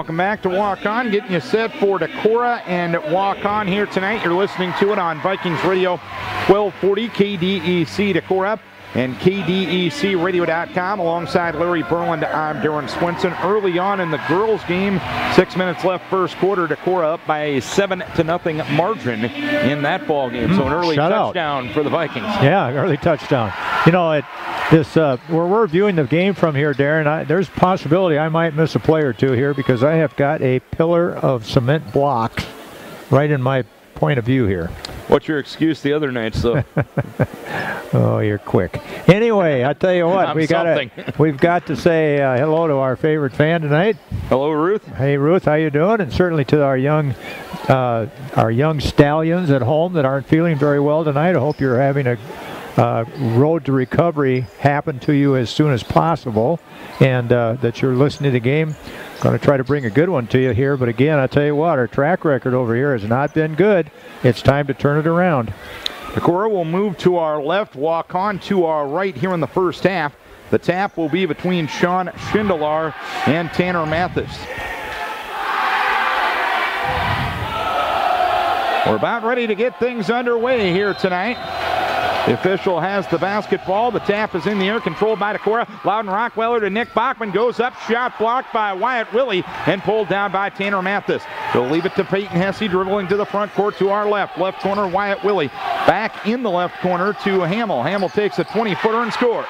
Welcome back to Waukon, getting you set for Decorah and Waukon here tonight. You're listening to it on Vikings Radio 1240 KDEC Decorah and KDECradio.com. Alongside Larry Berland, I'm Darren Swinson. Early on in the girls' game, 6 minutes left first quarter, Decorah up by a 7-0 margin in that ball game. So an early touchdown for the Vikings. Yeah, early touchdown. You know, where we're viewing the game from here, Darren, there's a possibility I might miss a play or two here because I have got a pillar of cement blocks right in my point of view here. What's your excuse the other nights, though? Oh, you're quick. Anyway, I tell you what, we've got to say hello to our favorite fan tonight. Hello, Ruth. Hey, Ruth, how you doing? And certainly to our young stallions at home that aren't feeling very well tonight. I hope you're having a road to recovery happen to you as soon as possible, and that you're listening to the game. Going to try to bring a good one to you here, but again, I tell you what, our track record over here has not been good. It's time to turn it around. Decorah will move to our left, Waukon to our right here in the first half. The tap will be between Sean Schindler and Tanner Mathis. We're about ready to get things underway here tonight. The official has the basketball. The tap is in the air, controlled by Decorah. Loudon Rockweller to Nick Bachman. Goes up, shot blocked by Wyatt Willie and pulled down by Tanner Mathis. They'll leave it to Peyton Hesse, dribbling to the front court to our left. Left corner, Wyatt Willie. Back in the left corner to Hamill. Hamill takes a 20-footer and scores.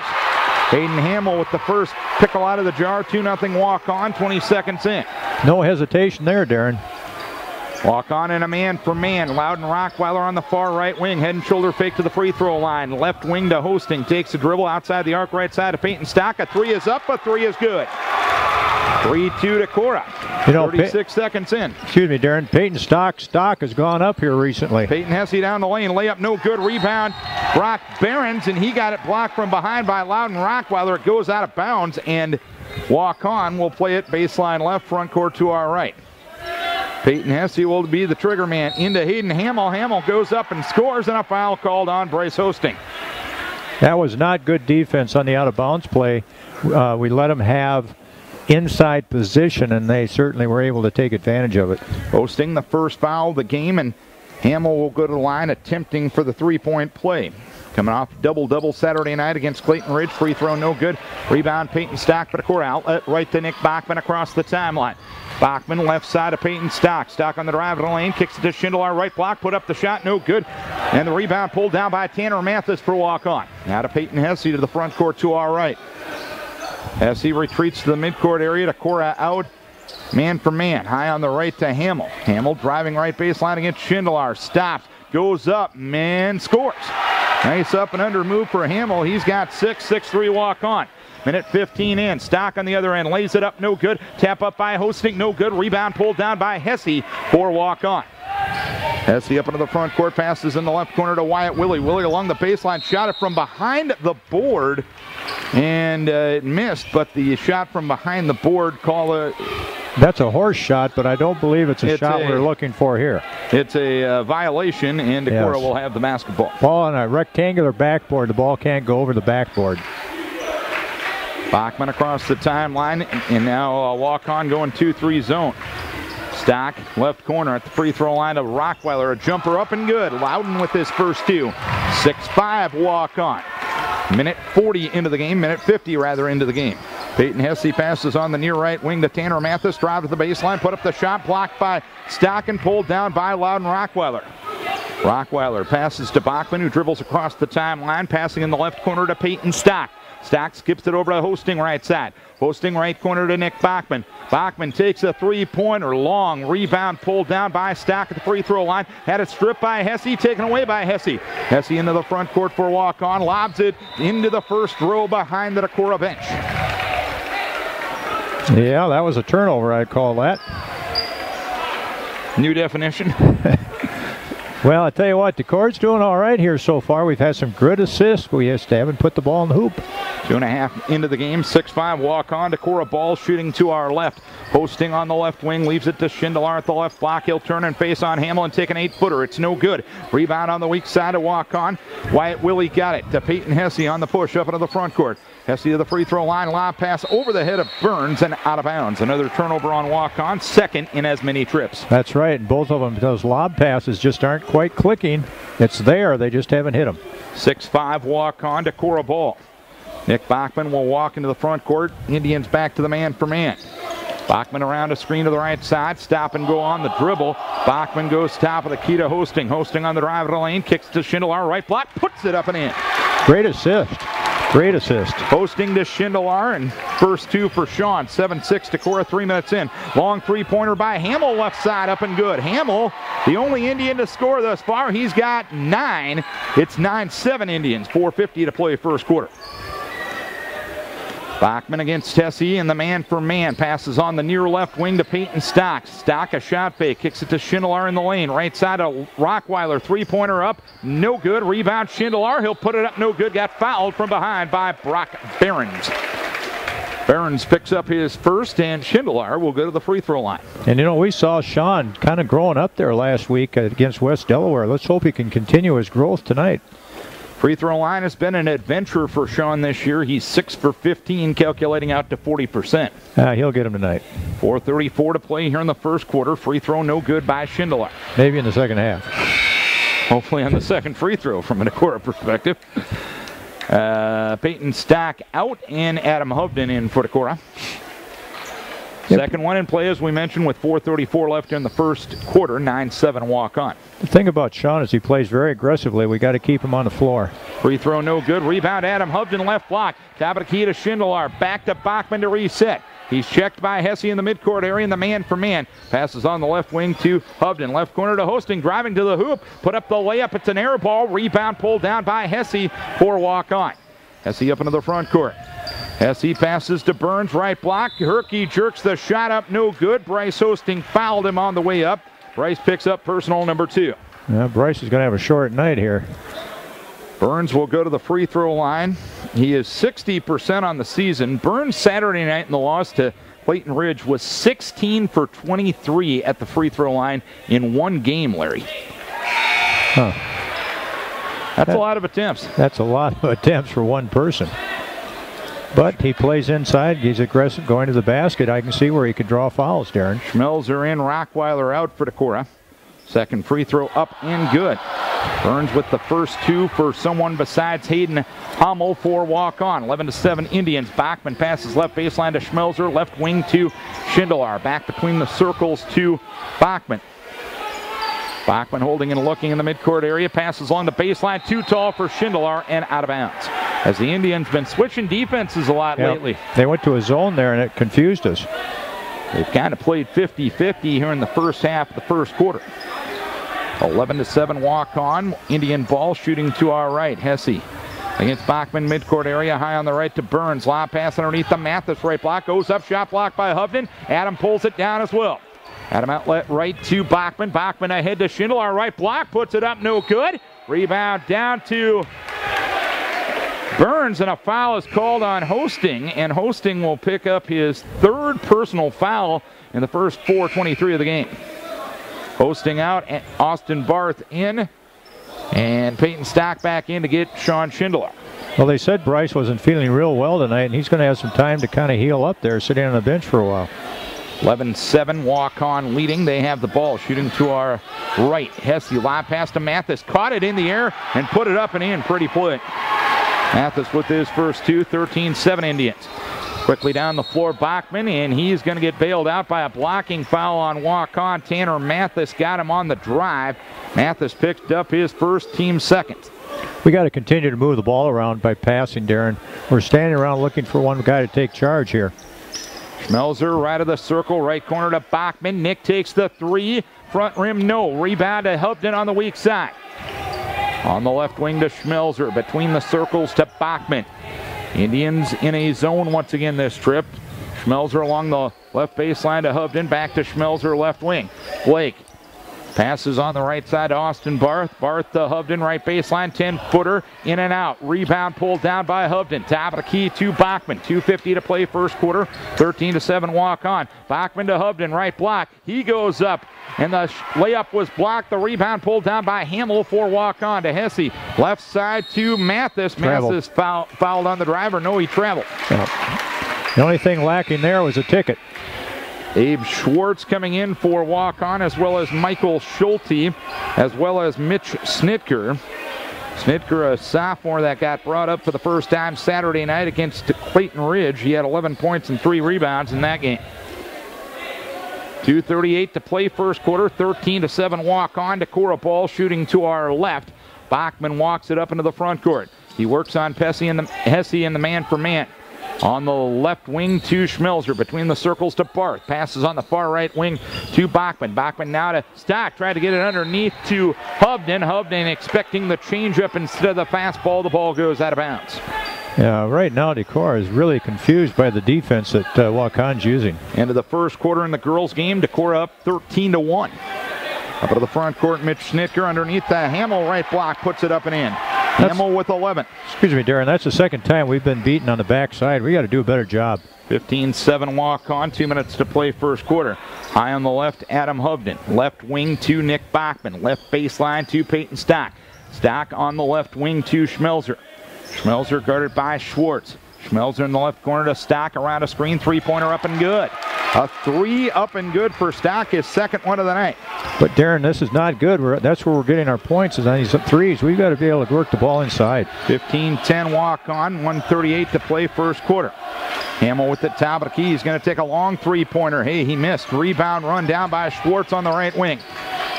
Hayden Hamill with the first pickle out of the jar. 2-0 walk-on, 20 seconds in. No hesitation there, Darren. Walk on in a man-for-man. Loudon Rockweller on the far right wing. Head and shoulder fake to the free throw line. Left wing to Hosting. Takes the dribble outside the arc right side of Peyton Stock. A three is up. A three is good. 3-2 Decorah. 36 seconds in. Excuse me, Darren. Peyton Stock has gone up here recently. Peyton Hesse down the lane. Layup no good. Rebound Brock Behrens, and he got it blocked from behind by Loudon Rockweller. It goes out of bounds, and Walk On will play it baseline left, front court to our right. Peyton Hesse will be the trigger man into Hayden Hamill. Hamill goes up and scores, and a foul called on Bryce Hosting. That was not good defense on the out-of-bounds play. We let them have inside position, and they certainly were able to take advantage of it. Hosting the first foul of the game, and Hamill will go to the line attempting for the three-point play. Coming off double-double Saturday night against Clayton Ridge. Free throw no good. Rebound Peyton Stock, but a core outlet right to Nick Bachman across the timeline. Bachman left side of Peyton Stock. Stock on the drive of the lane. Kicks it to Schindler. Right block. Put up the shot. No good. And the rebound pulled down by Tanner Mathis for walk-on. Now to Peyton Hesse to the front court to our right. Hesse retreats to the midcourt area. Decorah out. Man for man. High on the right to Hamill. Hamill driving right baseline against Schindler. Stops. Goes up. Man scores. Nice up and under move for Hamill. He's got 6-3 walk-on. Minute 15 in. Stock on the other end. Lays it up. No good. Tap up by Hosting. No good. Rebound pulled down by Hesse for walk-on. Hesse up into the front court. Passes in the left corner to Wyatt Willie. Willie along the baseline. Shot it from behind the board. And it missed. But the shot from behind the board that's a horse shot, but I don't believe it's a shot we're looking for here. It's a violation, and Decorah will have the basketball. Ball on a rectangular backboard. The ball can't go over the backboard. Bachman across the timeline, and now walk-on going 2-3 zone. Stock, left corner at the free throw line of Rockweller. A jumper up and good. Loudon with his first two. 6-5 walk-on. Minute 40 into the game, minute 50 rather into the game. Peyton Hesse passes on the near right wing to Tanner Mathis. Drive to the baseline, put up the shot, blocked by Stock and pulled down by Loudon Rockweller. Rockweller passes to Bachman, who dribbles across the timeline, passing in the left corner to Peyton Stock. Stock skips it over to Hosting right side. Hosting right corner to Nick Bachman. Bachman takes a three-pointer, long rebound pulled down by Stock at the free throw line. Had it stripped by Hesse, taken away by Hesse. Hesse into the front court for walk-on, lobs it into the first row behind the Decorah bench. Yeah, that was a turnover, I'd call that. New definition. Well, I tell you what, Decorah's doing all right here so far. We've had some good assists. We just haven't put the ball in the hoop. 2.5 into the game. 6-5 walk-on. Decorah ball shooting to our left. Hosting on the left wing. Leaves it to Schindler at the left block. He'll turn and face on Hamill and take an 8-footer. It's no good. Rebound on the weak side of walk-on. Wyatt Willie got it to Peyton Hesse on the push up into the front court. Hesse to the free throw line, lob pass over the head of Burns and out of bounds. Another turnover on Waukon, second in as many trips. That's right, and both of them, those lob passes just aren't quite clicking. It's there, they just haven't hit them. 6-5 Waukon to Cora ball. Nick Bachman will walk into the front court. Indians back to the man for man. Bachman around a screen to the right side. Stop and go on the dribble. Bachman goes top of the key to Hosting. Hosting on the drive of the lane. Kicks to Schindler. Right block. Puts it up and in. Great assist. Great assist. Hosting to Schindler, and first two for Sean. 7-6 to Cora, 3 minutes in. Long three-pointer by Hamill, left side, up and good. Hamill, the only Indian to score thus far. He's got 9. It's 9-7 Indians. 4:50 to play first quarter. Bachman against Hesse, and the man-for-man passes on the near left wing to Peyton Stock. Stock, a shot fake, kicks it to Schindler in the lane. Right side to Rockweiler, three-pointer up, no good. Rebound Schindler, he'll put it up, no good. Got fouled from behind by Brock Behrens. Behrens picks up his first, and Schindler will go to the free throw line. And you know, we saw Sean kind of growing up there last week against West Delaware. Let's hope he can continue his growth tonight. Free throw line has been an adventure for Sean this year. He's 6 for 15, calculating out to 40%. He'll get him tonight. 4:34 to play here in the first quarter. Free throw no good by Schindler. Maybe in the second half. Hopefully on the second free throw from an Cora perspective. Peyton Stock out and Adam Hovden in for Cora. Yep. Second one in play, as we mentioned, with 4:34 left in the first quarter. 9-7 Waukon. The thing about Sean is he plays very aggressively. We got to keep him on the floor. Free throw no good. Rebound Adam Hovden, left block. Top of the key to Schindler. Back to Bachman to reset. He's checked by Hesse in the midcourt area, and the man-for-man passes on the left wing to Hovden. Left corner to Hosting, driving to the hoop. Put up the layup. It's an air ball. Rebound pulled down by Hesse for Waukon. Hesse up into the front court. Hesse passes to Burns, right block. Herky jerks the shot up, no good. Bryce Hosting fouled him on the way up. Bryce picks up personal number 2. Yeah, Bryce is going to have a short night here. Burns will go to the free throw line. He is 60% on the season. Burns Saturday night in the loss to Clayton Ridge was 16 for 23 at the free throw line in one game, Larry. Huh. That's a lot of attempts. That's a lot of attempts for one person. But he plays inside. He's aggressive going to the basket. I can see where he could draw fouls, Darren. Schmelzer in, Rockweiler out for Cora. Second free throw up and good. Burns with the first two for someone besides Hayden Hummel for Waukon. 11-7 Indians. Bachman passes left baseline to Schmelzer. Left wing to Schindler. Back between the circles to Bachman. Bachman holding and looking in the midcourt area. Passes along the baseline. Too tall for Schindler and out of bounds. As the Indians been switching defenses a lot lately. They went to a zone there and it confused us. They've kind of played 50-50 here in the first half of the first quarter. 11-7 Waukon. Indian ball shooting to our right. Hesse against Bachman, midcourt area, high on the right to Burns. Lob pass underneath the Mathis, right block. Goes up, shot blocked by Hovden. Adam pulls it down as well. Adam outlet right to Bachman. Bachman ahead to Schindler. Right block, puts it up, no good. Rebound down to Burns, and a foul is called on Hosting, and Hosting will pick up his third personal foul in the first 4:23 of the game. Hosting out, and Austin Barth in, and Peyton Stock back in to get Sean Schindler. Well, they said Bryce wasn't feeling real well tonight, and he's going to have some time to kind of heal up there, sitting on the bench for a while. 11-7, Waukon leading. They have the ball shooting to our right. Hesse, lob pass to Mathis, caught it in the air and put it up and in. Pretty play. Mathis with his first two. 13-7 Indians. Quickly down the floor, Bachman, and he's going to get bailed out by a blocking foul on Waukon. Tanner Mathis got him on the drive. Mathis picked up his first, team second. We got to continue to move the ball around by passing, Darren. We're standing around looking for one guy to take charge here. Schmelzer right of the circle, right corner to Bachman. Nick takes the three. Front rim, no. Rebound to Hovden on the weak side. On the left wing to Schmelzer. Between the circles to Bachman. Indians in a zone once again this trip. Schmelzer along the left baseline to Hovden. Back to Schmelzer, left wing. Blake Passes on the right side to Austin Barth. Barth to Hovden, right baseline, 10-footer, in and out. Rebound pulled down by Hovden. Top of the key to Bachman. 2:50 to play first quarter. 13-7 walk on. Bachman to Hovden, right block. He goes up, and the layup was blocked. The rebound pulled down by Hamill for walk on to Hesse. Left side to Mathis. Mathis fouled on the driver. No, he traveled. The only thing lacking there was a ticket. Abe Schwartz coming in for walk-on, as well as Michael Schulte, as well as Mitch Snitker. Snitker, a sophomore that got brought up for the first time Saturday night against Clayton Ridge. He had 11 points and 3 rebounds in that game. 2:38 to play first quarter. 13-7 walk-on. Decorah ball shooting to our left. Bachman walks it up into the front court. He works on Hesse and the man-for-man. On the left wing to Schmelzer, between the circles to Barth. Passes on the far right wing to Bachman. Bachman now to Stock, tried to get it underneath to Hovden. Hovden expecting the changeup instead of the fastball. The ball goes out of bounds. Yeah, right now Decorah is really confused by the defense that Waukon's using. End of the first quarter in the girls' game. Decorah up 13-1. Up to the front court, Mitch Snitker underneath the Hamill right block, puts it up and in. Hamill with 11. Excuse me, Darren, that's the second time we've been beaten on the backside. We got to do a better job. 15-7 walk on, 2 minutes to play first quarter. High on the left, Adam Hovden. Left wing to Nick Bachman. Left baseline to Peyton Stock. Stock on the left wing to Schmelzer. Schmelzer guarded by Schwartz. Schmelzer in the left corner to Stock, around a screen, 3-pointer up and good. A 3 up and good for Stock, his second one of the night. But Darren, this is not good. That's where we're getting our points, is on these threes. We've got to be able to work the ball inside. 15-10 walk on, 1:38 to play first quarter. Hamill with the top of the key. He's going to take a long 3-pointer. Hey, he missed. Rebound run down by Schwartz on the right wing.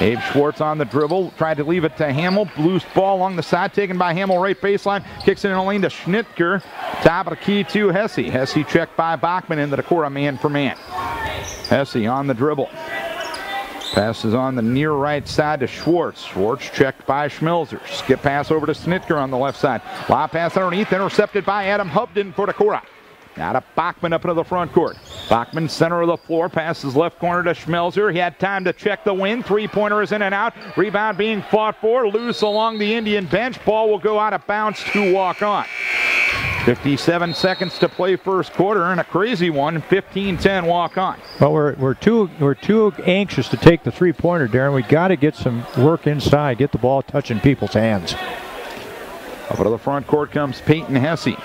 Abe Schwartz on the dribble, tried to leave it to Hamill. Loose ball along the side, taken by Hamill, right baseline. Kicks it in the lane to Schnitker. Top of the key to Hesse. Hesse checked by Bachman in the Decorah man for man. Hesse on the dribble. Passes on the near right side to Schwartz. Schwartz checked by Schmelzer. Skip pass over to Schnitker on the left side. Lob pass underneath, intercepted by Adam Hovden for Decorah. Now to Bachman up into the front court. Bachman center of the floor, passes left corner to Schmelzer. He had time to check the win. 3-pointer is in and out. Rebound being fought for. Loose along the Indian bench. Ball will go out of bounds to walk on. 57 seconds to play first quarter, and a crazy one. 15-10 walk on. Well, we're too anxious to take the 3-pointer, Darren. We got to get some work inside, get the ball touching people's hands. Up to the front court comes Peyton Hesse.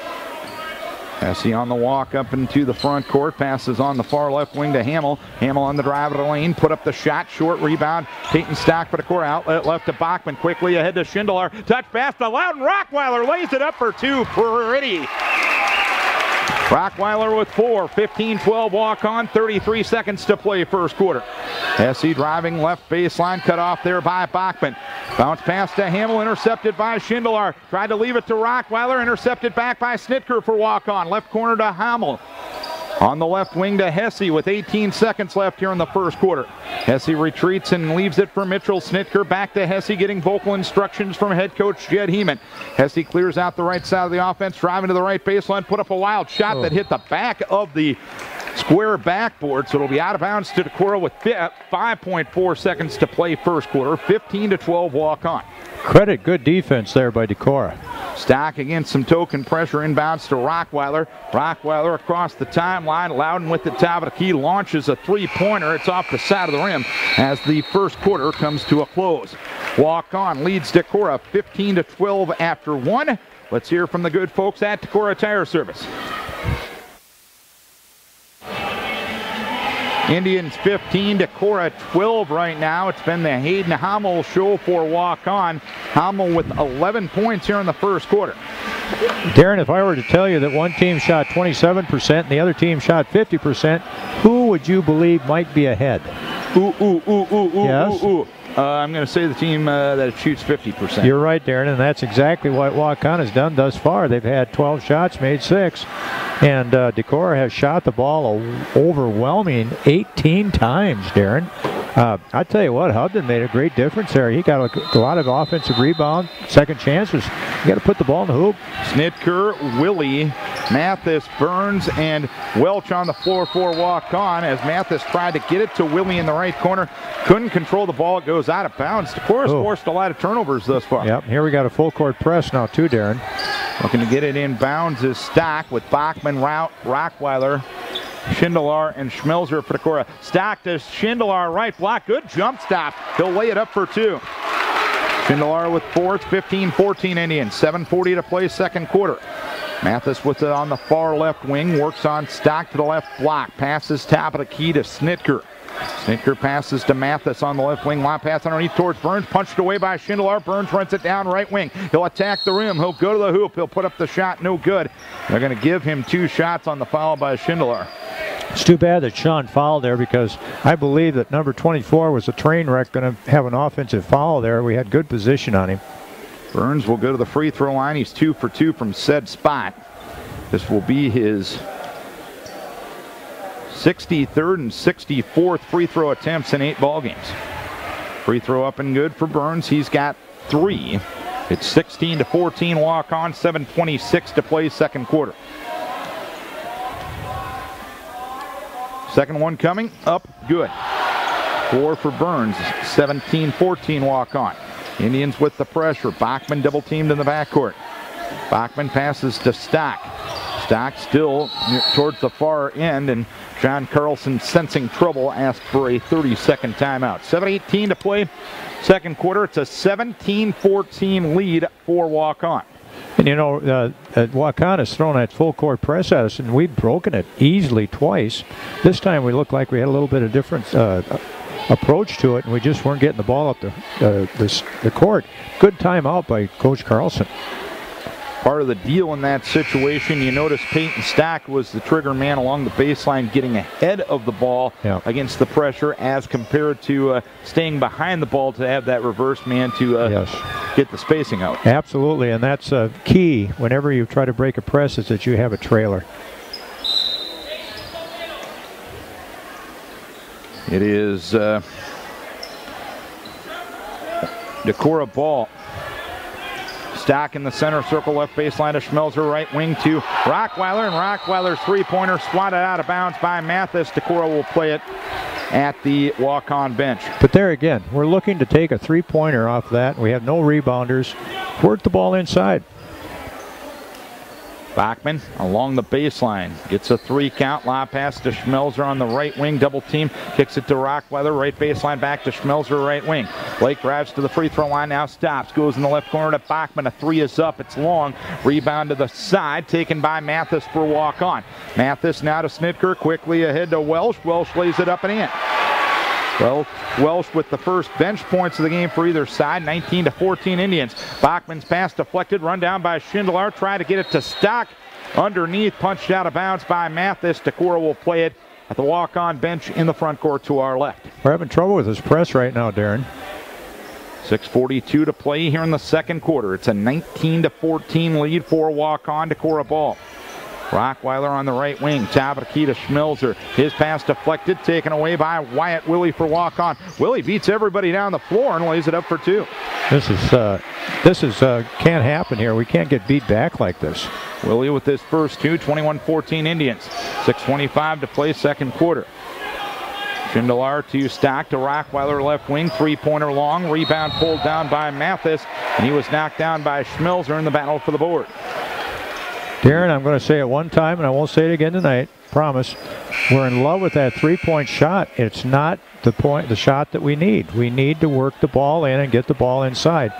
Hesse on the walk up into the front court. Passes on the far left wing to Hamill. Hamill on the drive of the lane. Put up the shot. Short rebound. Peyton Stock for the core. Outlet left to Bachman. Quickly ahead to Schindler. Touch pass to Loudon. Rockweiler lays it up for 2. Pretty. Rockweiler with 4. 15-12 walk on. 33 seconds to play first quarter. Hesse driving left baseline. Cut off there by Bachman. Bounce pass to Hamill, intercepted by Schindler. Tried to leave it to Rockweiler, intercepted back by Snitker for walk-on. Left corner to Hamill. On the left wing to Hesse with 18 seconds left here in the first quarter. Hesse retreats and leaves it for Mitchell. Snitker back to Hesse, getting vocal instructions from head coach Jed Heeman. Hesse clears out the right side of the offense, driving to the right baseline, put up a wild shot that hit the back of the square backboard, so it'll be out of bounds to Decorah with 5.4 seconds to play first quarter. 15-12 walk on. Credit good defense there by Decorah. Stock against some token pressure, inbounds to Rockweiler. Rockweiler across the timeline. Loudon with the top of the key launches a 3-pointer. It's off the side of the rim as the first quarter comes to a close. Walk on leads Decorah 15-12 after 1. Let's hear from the good folks at Decorah Tire Service. Indians 15, Decorah 12 right now. It's been the Hayden Hamill show for walk on. Hamill with 11 points here in the first quarter. Darren, if I were to tell you that one team shot 27% and the other team shot 50%, who would you believe might be ahead? Yes? I'm going to say the team that shoots 50%. You're right, Darren, and that's exactly what Waukon has done thus far. They've had 12 shots, made 6. And Decorah has shot the ball an overwhelming 18 times, Darren. I tell you what, Hovden made a great difference there. He got a lot of offensive rebound, second chances. You got to put the ball in the hoop. Snitker, Willie, Mathis, Burns, and Welch on the floor for Waukon as Mathis tried to get it to Willie in the right corner. Couldn't control the ball. It goes out of bounds. Decora's forced a lot of turnovers thus far. Yep, here we got a full court press now too, Darren. Looking to get it in bounds is Stock with Bachman, Rockweiler, Schindler, and Schmelzer for Decorah. Stock to Schindler, right block. Good jump stop. He'll lay it up for two. Schindler with fourth, 15-14 Indians. 7:40 to play, second quarter. Mathis with it on the far left wing. Works on Stock to the left block. Passes top of the key to Snitker. Snitker passes to Mathis on the left wing. Long pass underneath towards Burns. Punched away by Schindler. Burns runs it down right wing. He'll attack the rim. He'll go to the hoop. He'll put up the shot. No good. They're going to give him 2 shots on the foul by Schindler. It's too bad that Sean fouled there because I believe that number 24 was a train wreck, going to have an offensive foul there. We had good position on him. Burns will go to the free throw line. He's 2 for 2 from said spot. This will be his 63rd and 64th free throw attempts in 8 ball games. Free throw up and good for Burns. He's got 3. It's 16-14 Waukon. 7:26 to play, second quarter. Second one coming up, good. 4 for Burns. 17-14 Waukon. Indians with the pressure. Bachman double teamed in the backcourt. Bachman passes to Stock. Stock still towards the far end, and John Carlson, sensing trouble, asked for a 30-second timeout. 7:18 to play, second quarter. It's a 17-14 lead for Waukon. And you know, Waukon has thrown that full court press at us, and we've broken it easily twice. This time we looked like we had a little bit of different approach to it, and we just weren't getting the ball up the court. Good timeout by Coach Carlson. Part of the deal in that situation, you notice Peyton Stock was the trigger man along the baseline, getting ahead of the ball against the pressure as compared to staying behind the ball to have that reverse man to get the spacing out. Absolutely, and that's key whenever you try to break a press, is that you have a trailer. It is Decorah ball. Stock in the center circle, left baseline to Schmelzer, right wing to Rockweiler, and Rockweiler's three-pointer swatted out of bounds by Mathis. Decorah will play it at the Waukon bench. But there again, we're looking to take a three-pointer off that. We have no rebounders. Work the ball inside. Bachman along the baseline gets a 3 count. Lob pass to Schmelzer on the right wing. Double team. Kicks it to Rockweiler. Right baseline back to Schmelzer, right wing. Blake drives to the free throw line. Now stops. Goes in the left corner to Bachman. A 3 is up. It's long. Rebound to the side. Taken by Mathis for Waukon. Mathis now to Snitker. Quickly ahead to Welsh. Welsh lays it up and in. Well, Welsh with the first bench points of the game for either side. 19-14 Indians. Bachman's pass deflected. Run down by Schindler. Try to get it to Stock. Underneath. Punched out of bounds by Mathis. Decorah will play it at the Waukon bench in the front court to our left. We're having trouble with his press right now, Darren. 6:42 to play here in the second quarter. It's a 19-14 lead for Waukon. Decorah ball. Rockweiler on the right wing. Top of the key to Schmelzer. His pass deflected, taken away by Wyatt Willie for Waukon. Willie beats everybody down the floor and lays it up for 2. This is can't happen here. We can't get beat back like this. Willie with his first 2, 21-14 Indians. 6:25 to play, second quarter. Schindler to Stock to Rockweiler, left wing. Three-pointer long. Rebound pulled down by Mathis, and he was knocked down by Schmelzer in the battle for the board. Darren, I'm going to say it one time, and I won't say it again tonight. Promise. We're in love with that three-point shot. It's not the shot that we need. We need to work the ball in and get the ball inside.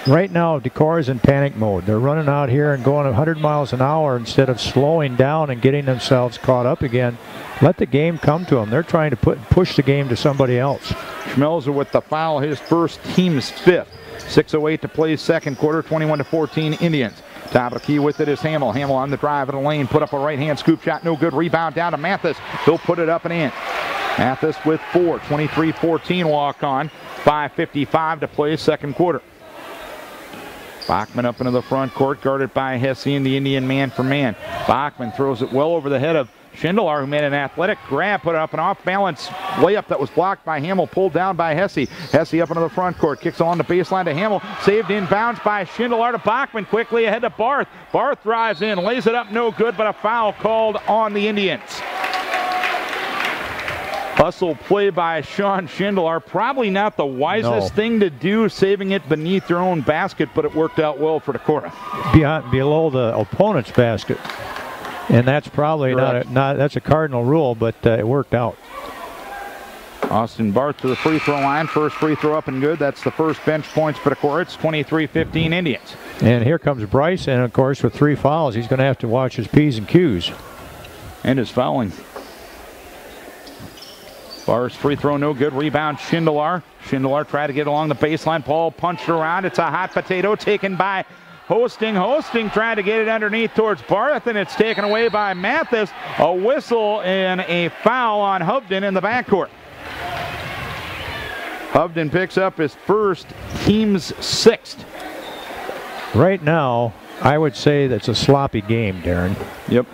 Right now, Decorah is in panic mode. They're running out here and going 100 miles an hour instead of slowing down and getting themselves caught up again. Let the game come to them. They're trying to push the game to somebody else. Schmelzer with the foul, his first, team's 5th. 6:08 to play, second quarter. 21-14 Indians. Top of the key with it is Hamill. Hamill on the drive of the lane. Put up a right-hand scoop shot. No good. Rebound down to Mathis. He'll put it up and in. Mathis with 4. 23-14 Waukon. 5:55 to play, second quarter. Bachman up into the front court, guarded by Hesse and the Indian man for man. Bachman throws it well over the head of Schindler, who made an athletic grab, put up an off-balance layup that was blocked by Hamill, pulled down by Hesse. Hesse up into the front court, kicks along the baseline to Hamill, saved inbounds by Schindler to Bachman, quickly ahead to Barth. Barth drives in, lays it up, no good, but a foul called on the Indians. Hustle play by Sean Schindler. Probably not the wisest thing to do, saving it beneath your own basket, but it worked out well for Decorah. Below the opponent's basket. And that's probably not that's a cardinal rule, but it worked out. Austin Barth to the free throw line. First free throw up and good. That's the first bench points for Decorah. It's 23-15 Indians. And here comes Bryce, and of course with 3 fouls, he's going to have to watch his P's and Q's. And his fouling. Barr's free throw no good. Rebound Schindler. Schindler tried to get along the baseline. Paul punched around. It's a hot potato taken by Hosting. Hosting trying to get it underneath towards Barth, and it's taken away by Mathis. A whistle and a foul on Hovden in the backcourt. Hovden picks up his first, team's 6th. Right now, I would say that's a sloppy game, Darren. Yep.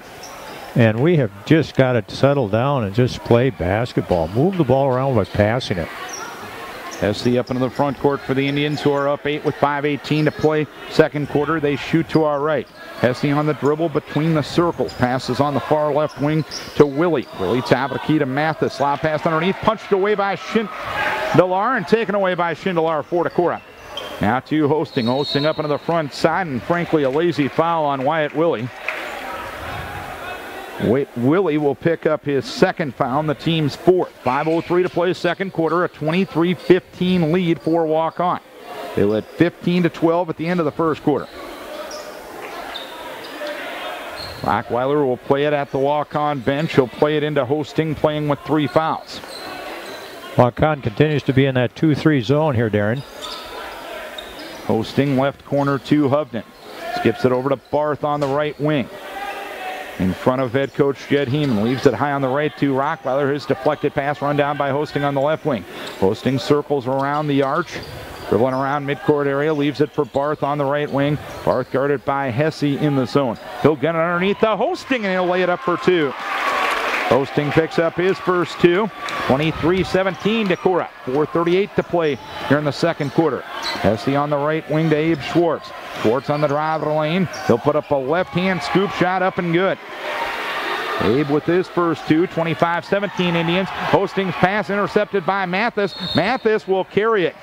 And we have just got to settle down and just play basketball. Move the ball around by passing it. Hesse up into the front court for the Indians, who are up 8 with 5:18 to play. Second quarter, they shoot to our right. Hesse on the dribble between the circles. Passes on the far left wing to Willie. Willie top of the key to Mathis. Lob pass underneath. Punched away by Schindler and taken away by Schindler for Decorah. Now to Hosting. Hosting up into the front side, and frankly a lazy foul on Wyatt Willie. Willie will pick up his second foul, the team's 4th. 5:03 to play second quarter, a 23-15 lead for Waukon. They led 15-12 at the end of the first quarter. Rockweiler will play it at the Waukon bench. He'll play it into Hosting, playing with 3 fouls. Waukon continues to be in that 2-3 zone here, Darren. Hosting left corner to Hovden. Skips it over to Barth on the right wing. In front of head coach Jed Heeman. Leaves it high on the right to Rockweiler. His deflected pass run down by Hosting on the left wing. Hosting circles around the arch. Dribbling around midcourt area. Leaves it for Barth on the right wing. Barth guarded by Hesse in the zone. He'll get it underneath the Hosting, and he'll lay it up for 2. Hosting picks up his first 2. 23-17 Decorah. 4:38 to play here in the second quarter. Hesse on the right wing to Abe Schwartz. Schwartz on the drive of the lane. He'll put up a left-hand scoop shot up and good. Abe with his first 2. 25-17 Indians. Hosting's pass intercepted by Mathis. Mathis will carry it.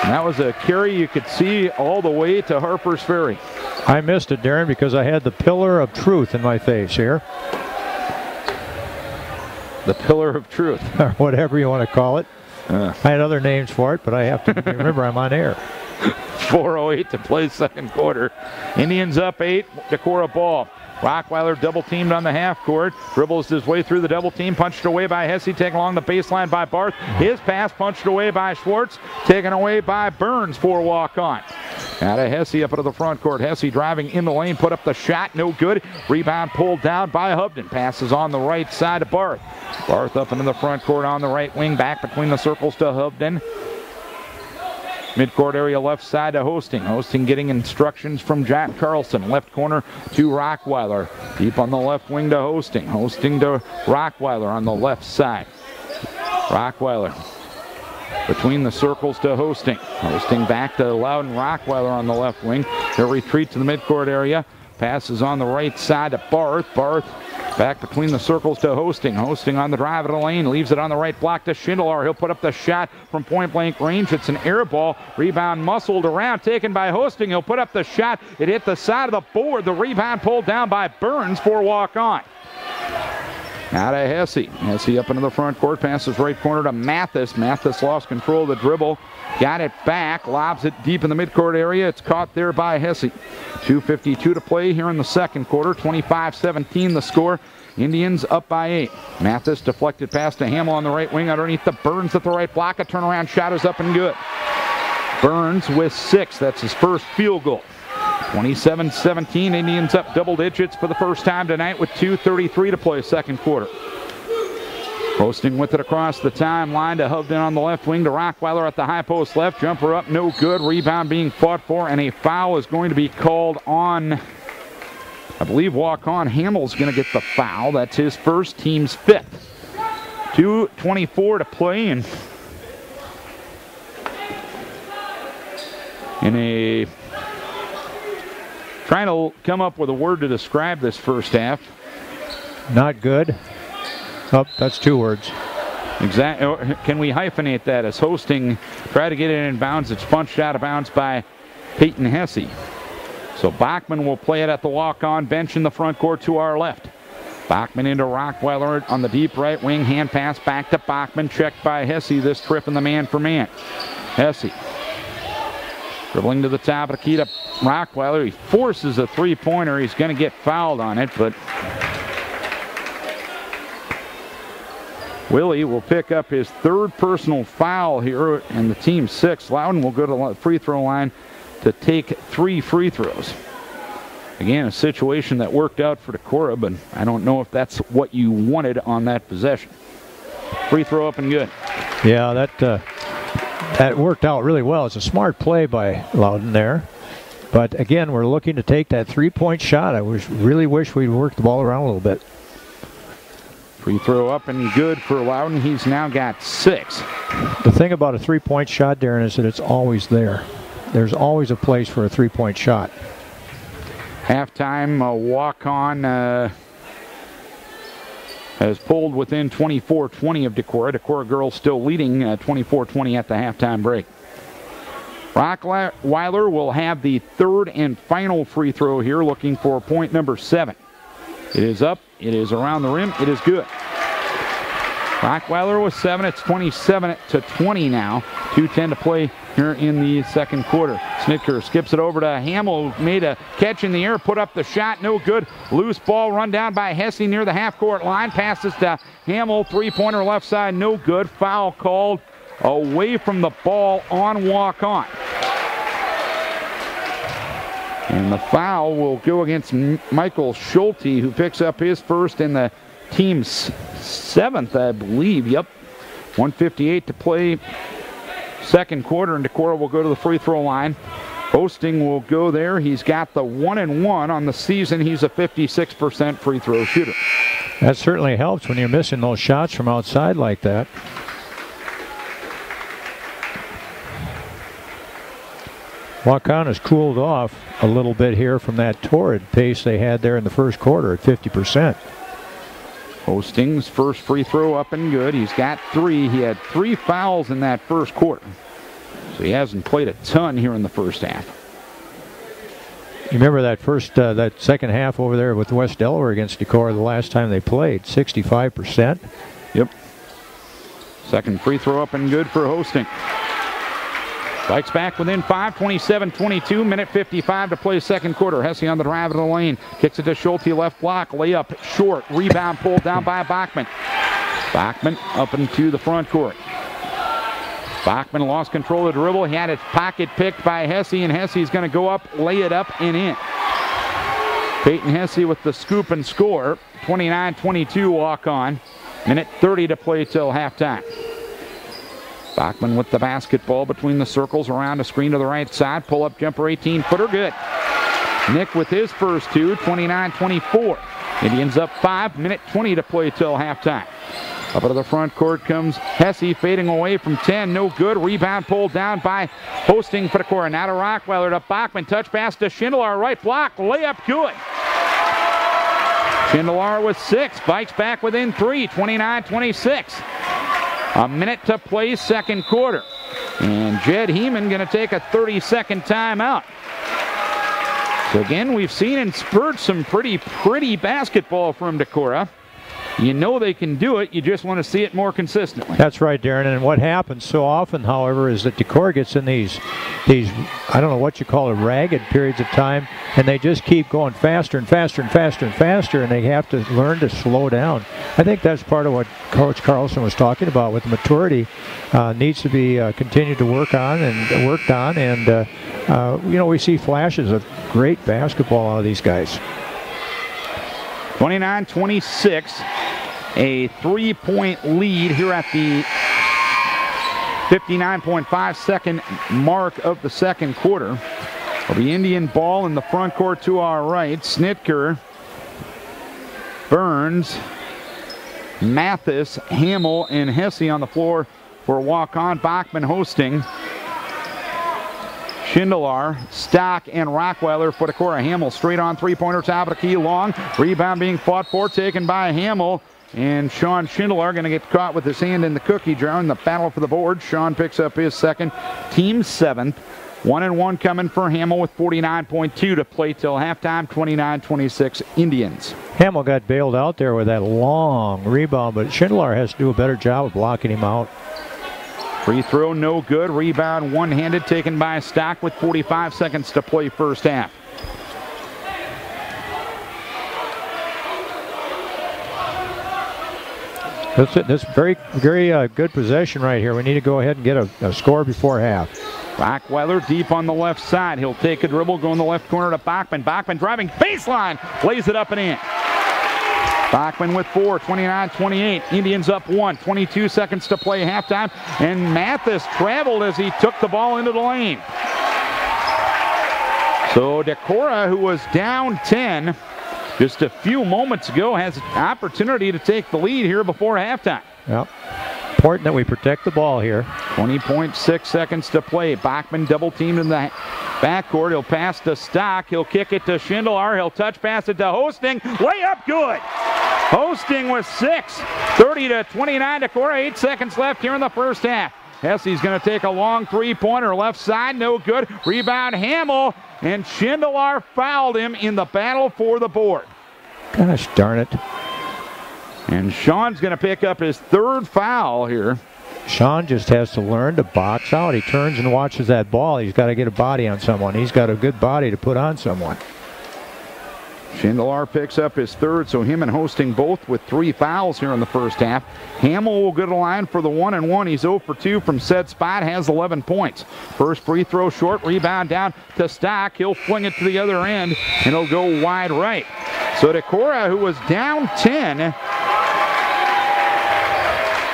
And that was a carry you could see all the way to Harper's Ferry. I missed it, Darren, because I had the pillar of truth in my face here. The pillar of truth. Or whatever you want to call it. I had other names for it, but I have to remember I'm on air. 4:08 to play second quarter. Indians up 8. Decorah ball. Rockweiler double teamed on the half court. Dribbles his way through the double team. Punched away by Hesse. Taken along the baseline by Barth. His pass punched away by Schwartz. Taken away by Burns for Waukon. Out of Hesse up into the front court. Hesse driving in the lane. Put up the shot. No good. Rebound pulled down by Hovden. Passes on the right side to Barth. Barth up into the front court on the right wing. Back between the circles to Hovden. Midcourt area left side to Hosting. Hosting getting instructions from Jack Carlson. Left corner to Rockweiler. Deep on the left wing to Hosting. Hosting to Rockweiler on the left side. Rockweiler between the circles to Hosting. Hosting back to Loudon. Rockweiler on the left wing. They'll retreat to the midcourt area. Passes on the right side to Barth. Barth back between the circles to Hosting. Hosting on the drive of the lane. Leaves it on the right block to Schindler. He'll put up the shot from point-blank range. It's an air ball. Rebound muscled around. Taken by Hosting. He'll put up the shot. It hit the side of the board. The rebound pulled down by Burns for Waukon. Out of Hesse. Hesse up into the front court. Passes right corner to Mathis. Mathis lost control of the dribble. Got it back. Lobs it deep in the midcourt area. It's caught there by Hesse. 2:52 to play here in the second quarter. 25-17 the score. Indians up by 8. Mathis deflected pass to Hamill on the right wing. Underneath the Burns at the right block. A turnaround shot is up and good. Burns with 6. That's his first field goal. 27-17. Indians up double digits for the first time tonight with 2:33 to play second quarter. Hosting with it across the timeline to Hovden on the left wing to Rockweiler at the high post left. Jumper up, no good. Rebound being fought for, and a foul is going to be called on I believe Waukon Hamill's going to get the foul. That's his first, team's 5th. 2:24 to play, and in a trying to come up with a word to describe this first half. Not good. Oh, that's 2 words. Exactly. Can we hyphenate that as hosting? Try to get it in bounds. It's punched out of bounds by Peyton Hesse. So Bachman will play it at the walk-on bench in the front court to our left. Bachman into Rockweiler on the deep right wing. Hand pass back to Bachman. Checked by Hesse this trip in the man-for-man. Hesse dribbling to the top of the key to Rockweiler. He forces a three-pointer. He's going to get fouled on it, but Willie will pick up his 3rd personal foul here, and the team's 6th. Loudon will go to the free throw line to take 3 free throws. Again, a situation that worked out for Decorah, but I don't know if that's what you wanted on that possession. Free throw up and good. Yeah, that worked out really well. It's a smart play by Loudon there. But again, we're looking to take that 3-point shot. I really wish we'd worked the ball around a little bit. Free throw up and good for Loudon. He's now got 6. The thing about a 3-point shot, Darren, is that it's always there. There's always a place for a 3-point shot. Halftime, Waukon has pulled within 24-20 of Decorah. Decorah girls still leading 24-20 at the halftime break. Rockweiler will have the 3rd and final free throw here, looking for point number 7. It is up. It is around the rim. It is good. Rockweiler with 7. It's 27-20 now. 2:10 to play here in the second quarter. Snitker skips it over to Hamill. Made a catch in the air. Put up the shot. No good. Loose ball run down by Hesse near the half-court line. Passes to Hamill. 3-pointer left side. No good. Foul called away from the ball on Waukon. And the foul will go against Michael Schulte, who picks up his 1st and the team's 7th, I believe. Yep. 1:58 to play second quarter, and Decorah will go to the free throw line. Hosting will go there. He's got the 1-1 on the season. He's a 56% free throw shooter. That certainly helps when you're missing those shots from outside like that. Waukon has cooled off a little bit here from that torrid pace they had there in the first quarter at 50%. Hosting's first free throw up and good. He's got 3. He had 3 fouls in that first quarter. So he hasn't played a ton here in the first half. You remember that second half over there with West Delaware against Decorah the last time they played, 65%. Yep. Second free throw up and good for Hosting. Spikes back within 5, 27-22, minute 55 to play second quarter. Hesse on the drive of the lane. Kicks it to Schulte, left block, layup short. Rebound pulled down by Bachman. Bachman up into the front court. Bachman lost control of the dribble. He had his pocket picked by Hesse, and Hesse's going to go up, lay it up, and in. Peyton Hesse with the scoop and score. 29-22 Waukon. Minute 30 to play till halftime. Bachman with the basketball between the circles, around a screen to the right side. Pull-up jumper, 18-footer, good. Nick with his first 2, 29-24. Indians up 5, minute 20 to play till halftime. Up to the front court comes Hesse, fading away from 10, no good. Rebound pulled down by Hosting for Decorah. Now to Rockweiler to Bachman, touch pass to Schindler, right block, layup good. Schindler with 6, Vikes back within 3, 29-26. A minute to play second quarter. And Jed Heeman going to take a 30-second timeout. So again, we've seen in spurts some pretty basketball from Decorah. You know they can do it. You just want to see it more consistently. That's right, Darren. And what happens so often, however, is that Decorah gets in these I don't know what you call it, ragged periods of time, and they just keep going faster and faster and faster and faster, and they have to learn to slow down. I think that's part of what Coach Carlson was talking about with maturity. Needs to be continued to work on and worked on, and we see flashes of great basketball out of these guys. 29-26, a 3-point lead here at the 59.5 second mark of the second quarter. It'll be Indian ball in the front court to our right. Snitker, Burns, Mathis, Hamill, and Hesse on the floor for Waukon. Bachman hosting. Schindler, Stock, and Rockweiler for Decorah. Hamill straight on three-pointer, top of the key, long. Rebound being fought for, taken by Hamill. And Sean Schindler going to get caught with his hand in the cookie jar in the battle for the board. Sean picks up his second, team seventh. 1-1 coming for Hamill with 49.2 to play till halftime, 29-26 Indians. Hamill got bailed out there with that long rebound, but Schindler has to do a better job of blocking him out. Free throw, no good. Rebound one-handed, taken by Stock with 45 seconds to play first half. This very good possession right here. We need to go ahead and get a score before half. Rockweiler deep on the left side. He'll take a dribble, go in the left corner to Bachman. Bachman driving baseline, lays it up and in. Bachman with 4, 29-28. Indians up 1, 22 seconds to play halftime. And Mathis traveled as he took the ball into the lane. So Decorah, who was down 10 just a few moments ago, has an opportunity to take the lead here before halftime. Yep. Important that we protect the ball here. 20.6 seconds to play. Bachman double teamed in the backcourt. He'll pass to Stock. He'll kick it to Schindler. He'll touch pass it to Hosting. Layup good. Hosting with 6. 30-29 Decorah. 8 seconds left here in the first half. Hesse's going to take a long three-pointer left side. No good. Rebound Hamill. And Schindler fouled him in the battle for the board. Gosh darn it. And Sean's going to pick up his third foul here. Sean just has to learn to box out. He turns and watches that ball. He's got to get a body on someone. He's got a good body to put on someone. Schindler picks up his third, so him and Hosting both with 3 fouls here in the first half. Hamill will go to the line for the 1-1. He's 0 for 2 from said spot, has 11 points. First free throw short, rebound down to Stock. He'll fling it to the other end, and it'll go wide right. So Decorah, who was down 10,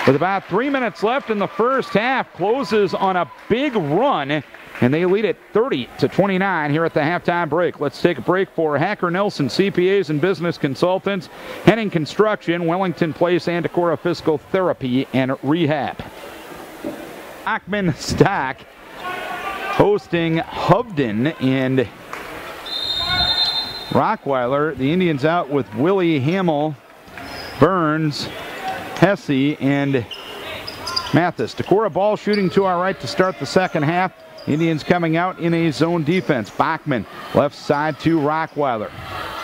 with about 3 minutes left in the first half, closes on a big run, and they lead it 30-29 here at the halftime break. Let's take a break for Hacker Nelson, CPAs and Business Consultants, Henning Construction, Wellington Place, and Decorah Physical Therapy and Rehab. Bachman, Stock, hosting Hovden and Rockweiler. The Indians out with Willie, Hamill, Burns, Hesse, and Mathis. Decorah ball shooting to our right to start the second half. Indians coming out in a zone defense. Bachman left side to Rockweiler.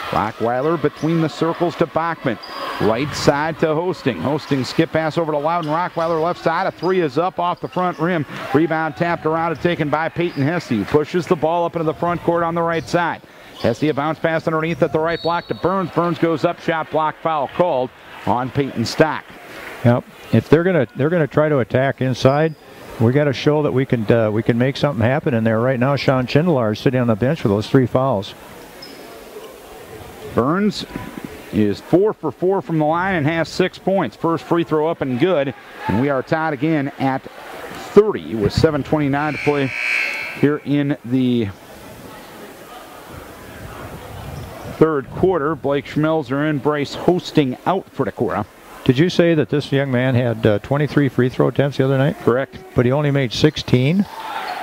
Rockweiler between the circles to Bachman. Right side to Hosting. Hosting skip pass over to Loudon. Rockweiler left side. A 3 is up off the front rim. Rebound tapped around and taken by Peyton Hesse, who pushes the ball up into the front court on the right side. Hesse a bounce pass underneath at the right block to Burns. Burns goes up, shot block, foul called on Peyton Stock. Yep. If they're gonna try to attack inside, we got to show that we can make something happen in there. Right now, Sean Schindler is sitting on the bench with those 3 fouls. Burns is 4 for 4 from the line and has 6 points. First free throw up and good, and we are tied again at 30 with 7:29 to play here in the third quarter. Blake Schmelzer in, Bryce Hosting out for Decorah. Did you say that this young man had 23 free throw attempts the other night? Correct. But he only made 16?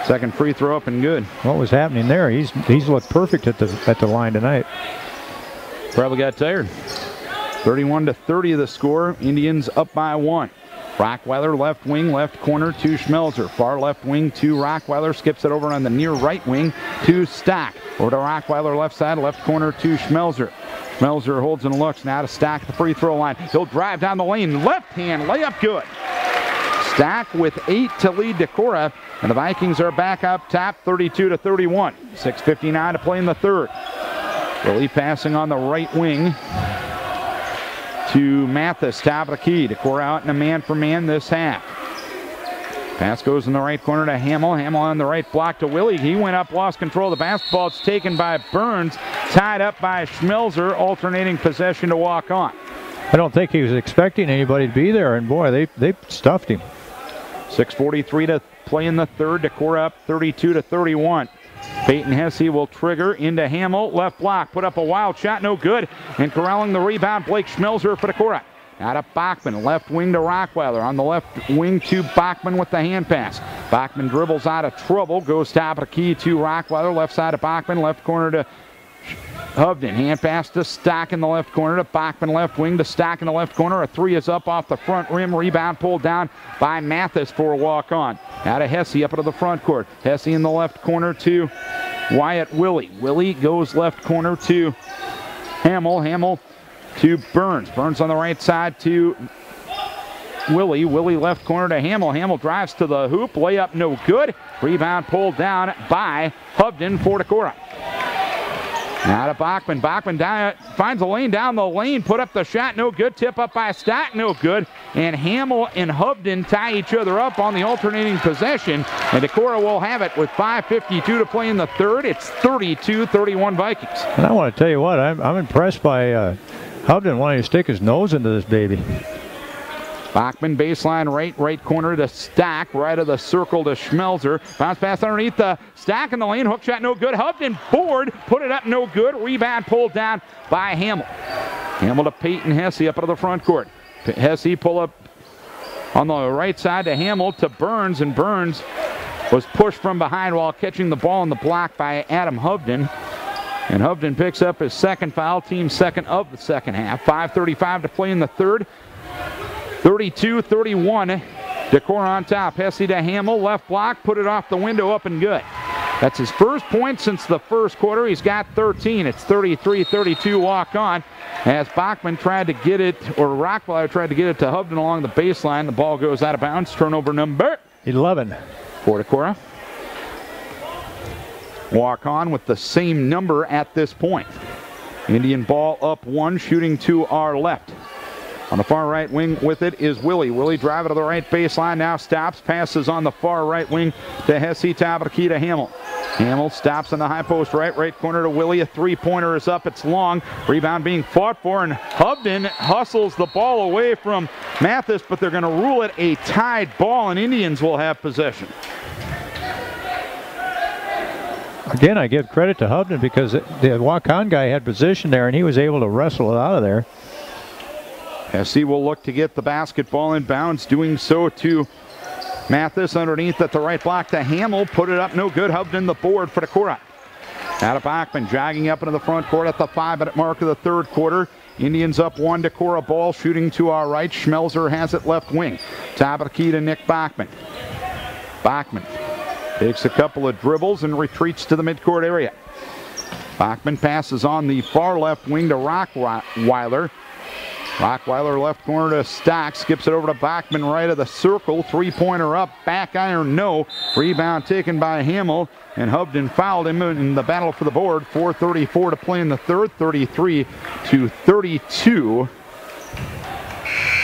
Second free throw up and good. What was happening there? He's looked perfect at the line tonight. Probably got tired. 31-30 the score. Indians up by 1. Rockweiler left wing, left corner to Schmelzer. Far left wing to Rockweiler. Skips it over on the near right wing to Stock. Over to Rockweiler left side, left corner to Schmelzer. Schmelzer holds and looks now to Stock at the free throw line. He'll drive down the lane. Left hand layup good. Stock with 8 to lead Decorah. And the Vikings are back up top 32-31. 6:59 to play in the third. Willie passing on the right wing to Mathis, top of the key. Decorah out in a man-for-man this half. Pass goes in the right corner to Hamill. Hamill on the right block to Willie. He went up, lost control of the basketball. It's taken by Burns, tied up by Schmelzer, alternating possession to Waukon. I don't think he was expecting anybody to be there, and boy, they stuffed him. 6:43 to play in the third. Decorah up 32-31. Peyton Hesse will trigger into Hamill. Left block, put up a wild shot, no good. And corralling the rebound, Blake Schmelzer for Decorah. Out of Bachman, left wing to Rockweiler. On the left wing to Bachman with the hand pass. Bachman dribbles out of trouble, goes top of the key to Rockweiler. Left side of Bachman, left corner to Hovden. Hand pass to Stock in the left corner to Bachman, left wing to Stock in the left corner. A three is up off the front rim. Rebound pulled down by Mathis for a walk-on. Out of Hesse up into the front court. Hesse in the left corner to Wyatt Willie. Willie goes left corner to Hamill. Hamill to Burns. Burns on the right side to Willie. Willie left corner to Hamill. Hamill drives to the hoop. Layup no good. Rebound pulled down by Hovden for Decorah. Now to Bachman. Bachman down, finds a lane down the lane. Put up the shot. No good. Tip up by Stock. No good. And Hamill and Hovden tie each other up on the alternating possession. And Decorah will have it with 5:52 to play in the third. It's 32-31 Vikings. And I want to tell you what, I'm impressed by Hovden wanting to stick his nose into this baby. Bachman baseline right corner to Stack, right of the circle to Schmelzer. Bounce pass underneath the Stack in the lane. Hook shot no good. Hovden board, put it up no good. Rebound pulled down by Hamill. Hamill to Peyton Hesse up into the front court. Hesse pull up on the right side to Hamill to Burns, and Burns was pushed from behind while catching the ball in the block by Adam Hovden. And Hovden picks up his second foul, team second of the second half. 5:35 to play in the third. 32-31. Decorah on top. Hesse to Hamill. Left block. Put it off the window. Up and good. That's his first point since the first quarter. He's got 13. It's 33-32 walk on. As Bachman tried to get it, or Rockweiler tried to get it to Hovden along the baseline. The ball goes out of bounds. Turnover number 11 for Decorah. Walk on with the same number at this point. Indian ball up one, shooting to our left. On the far right wing with it is Willie. Willie driving to the right baseline, now stops, passes on the far right wing to Hesse, top of the key to Hamill. Hamill stops on the high post right corner to Willie. A three-pointer is up, it's long. Rebound being fought for, and Hovden hustles the ball away from Mathis, but they're going to rule it a tied ball, and Indians will have possession. Again, I give credit to Hovden because the Waukon guy had position there, and he was able to wrestle it out of there. Hesse will look to get the basketball in bounds, doing so to Mathis underneath at the right block to Hamill. Put it up, no good. Hovden the board for Decorah. Out of Bachman, jogging up into the front court at the 5-minute mark of the third quarter. Indians up one. Decorah ball shooting to our right. Schmelzer has it left wing. Top of the key to Nick Bachman. Bachman takes a couple of dribbles and retreats to the midcourt area. Bachman passes on the far left wing to Rockweiler. Rockweiler left corner to Stock, skips it over to Bachman right of the circle. Three-pointer up, back iron no. Rebound taken by Hamill, and Hovden fouled him in the battle for the board. 4:34 to play in the third, 33-32.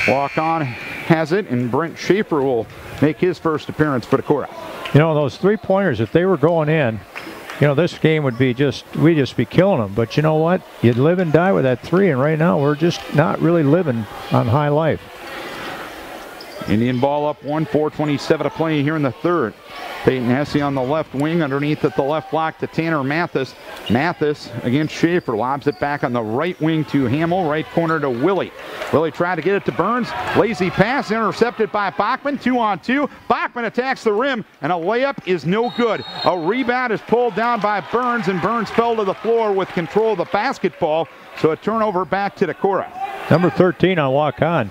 Walk on has it, and Brent Schaefer will make his first appearance for Decorah. You know, those three-pointers, if they were going in, you know, this game would be we'd just be killing them. But you know what? You'd live and die with that three, and right now we're just not really living on high life. Indian ball up one, 4:27 to play here in the third. Peyton Hesse on the left wing, underneath at the left block to Tanner Mathis. Mathis against Schaefer, lobs it back on the right wing to Hamill, right corner to Willie. Willie tried to get it to Burns. Lazy pass, intercepted by Bachman. 2-on-2. Bachman attacks the rim, and a layup is no good. A rebound is pulled down by Burns, and Burns fell to the floor with control of the basketball. So a turnover back to Decorah. Number 13 on Waukon.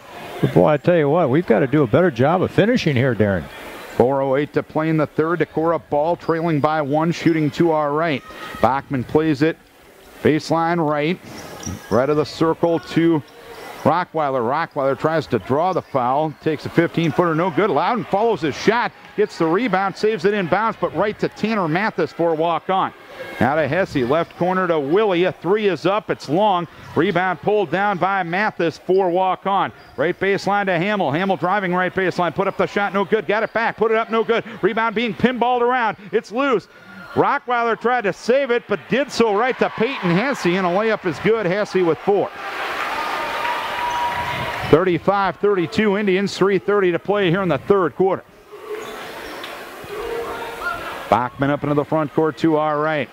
Boy, I tell you what, we've got to do a better job of finishing here, Darren. 4:08 to play in the third. Decorah ball trailing by one, shooting to our right. Bachman plays it baseline right of the circle to Rockweiler. Rockweiler tries to draw the foul, takes a 15-footer, no good. Loudon follows his shot, gets the rebound, saves it in bounds, but right to Tanner Mathis for a walk-on. Now to Hesse, left corner to Willie. A three is up, it's long. Rebound pulled down by Mathis for walk-on. Right baseline to Hamill. Hamill driving right baseline, put up the shot, no good. Got it back, put it up, no good. Rebound being pinballed around, it's loose. Rockweiler tried to save it, but did so right to Peyton Hesse, and a layup is good. Hesse with 4. 35-32 Indians, 3:30 to play here in the third quarter. Bachman up into the front court to our right.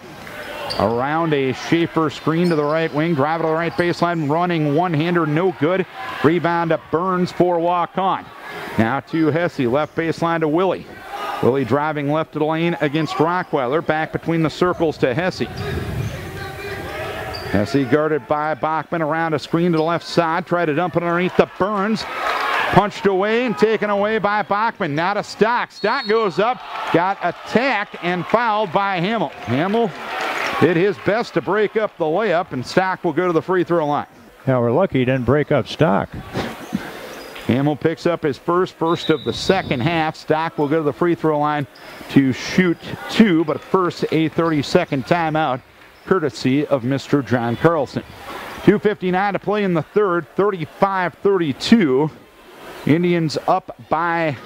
Around a Schaefer screen to the right wing. Drive to the right baseline. Running one-hander, no good. Rebound to Burns for Waukon. Now to Hesse. Left baseline to Willie. Willie driving left to the lane against Rockweiler. Back between the circles to Hesse. Hesse guarded by Bachman around a screen to the left side. Tried to dump it underneath the Burns. Punched away and taken away by Bachman. Now to Stock. Stock goes up. Got attacked and fouled by Hamill. Hamill did his best to break up the layup, and Stock will go to the free throw line. Now we're lucky he didn't break up Stock. Hamill picks up his first of the second half. Stock will go to the free throw line to shoot 2, but first a 30-second timeout, courtesy of Mr. John Carlson. 2:59 to play in the third, 35-32. Indians up by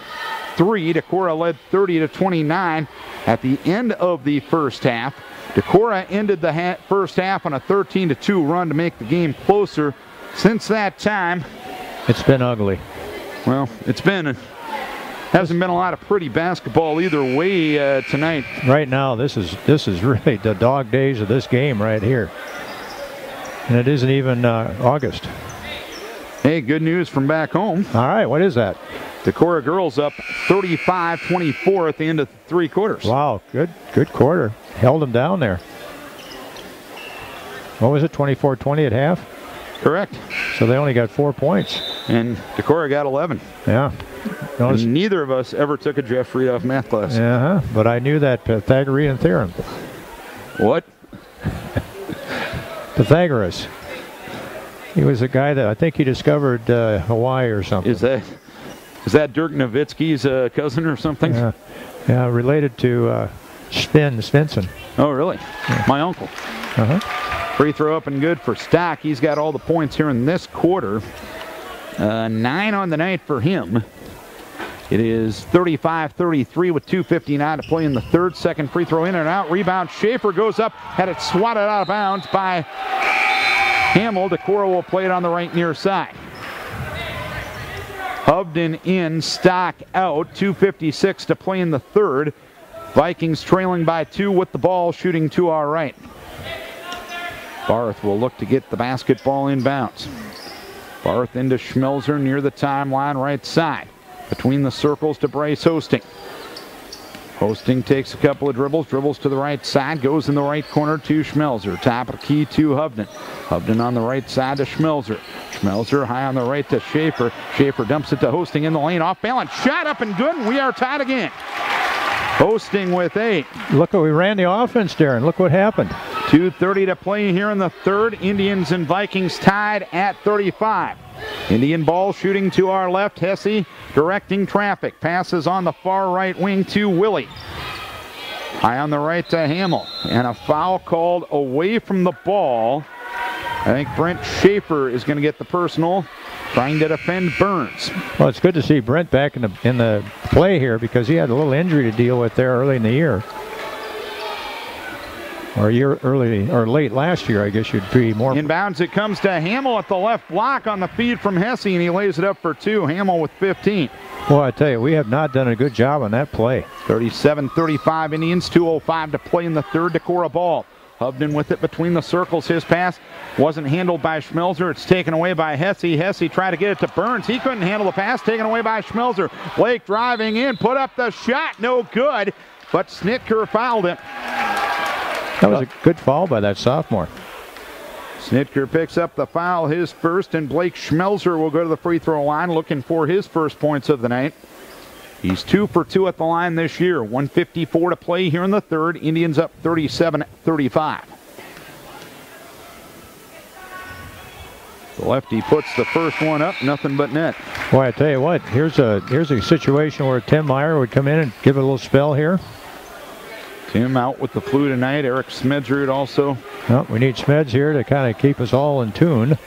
3. Decorah led 30-29 at the end of the first half. Decorah ended the first half on a 13-2 run to make the game closer. Since that time, it's been ugly. Well, hasn't been a lot of pretty basketball either way tonight. Right now, this is really the dog days of this game right here, and it isn't even August. Hey, good news from back home. All right, what is that? Decorah girls up 35-24 at the end of 3 quarters. Wow, good quarter. Held them down there. What was it, 24-20 at half? Correct. So they only got 4 points. And Decorah got 11. Yeah. And neither of us ever took a Jeff Friedoff math class. But I knew that Pythagorean theorem. What? Pythagoras. He was a guy that I think he discovered Hawaii or something. Is that Dirk Nowitzki's cousin or something? Yeah, related to Svensson. Oh, really? Yeah. My uncle. Free throw up and good for Stock. He's got all the points here in this quarter. 9 on the night for him. It is 35-33 with 2:59 to play in the third. Second free throw in and out. Rebound. Schaefer goes up. Had it swatted out of bounds by Hamill. Decorah will play it on the right near side. Hovden in, Stock out. 2:56 to play in the third. Vikings trailing by 2 with the ball, shooting to our right. Barth will look to get the basketball inbounds. Barth into Schmelzer near the timeline right side. Between the circles to Bryce Hosting. Hosting takes a couple of dribbles to the right side, goes in the right corner to Schmelzer. Top of the key to Hovden. Hovden on the right side to Schmelzer. Schmelzer high on the right to Schaefer. Schaefer dumps it to Hosting in the lane, off balance. Shot up and good, and we are tied again. Hosting with 8. Look, we ran the offense, Darren. Look what happened. 2:30 to play here in the third. Indians and Vikings tied at 35. Indian ball shooting to our left. Hesse directing traffic. Passes on the far right wing to Willie. High on the right to Hamill. And a foul called away from the ball. I think Brent Schaefer is going to get the personal, trying to defend Burns. Well, it's good to see Brent back in the play here because he had a little injury to deal with there early in the year. Or late last year, I guess you'd be more. Inbounds, it comes to Hamill at the left block on the feed from Hesse, and he lays it up for 2. Hamill with 15. Well, I tell you, we have not done a good job on that play. 37-35 Indians, 2:05 to play in the third. Decorah ball. Hovden with it between the circles. His pass wasn't handled by Schmelzer. It's taken away by Hesse. Hesse tried to get it to Burns. He couldn't handle the pass. Taken away by Schmelzer. Blake driving in, put up the shot. No good, but Snitker fouled him. That was a good foul by that sophomore. Snitker picks up the foul, his first, and Blake Schmelzer will go to the free throw line looking for his first points of the night. He's 2 for 2 at the line this year. 1:54 to play here in the third. Indians up 37-35. The lefty puts the first one up, nothing but net. Boy, I tell you what, here's a situation where Tim Meyer would come in and give it a little spell here. Tim out with the flu tonight. Eric Smedrud also. Well, we need Smeds here to kind of keep us all in tune.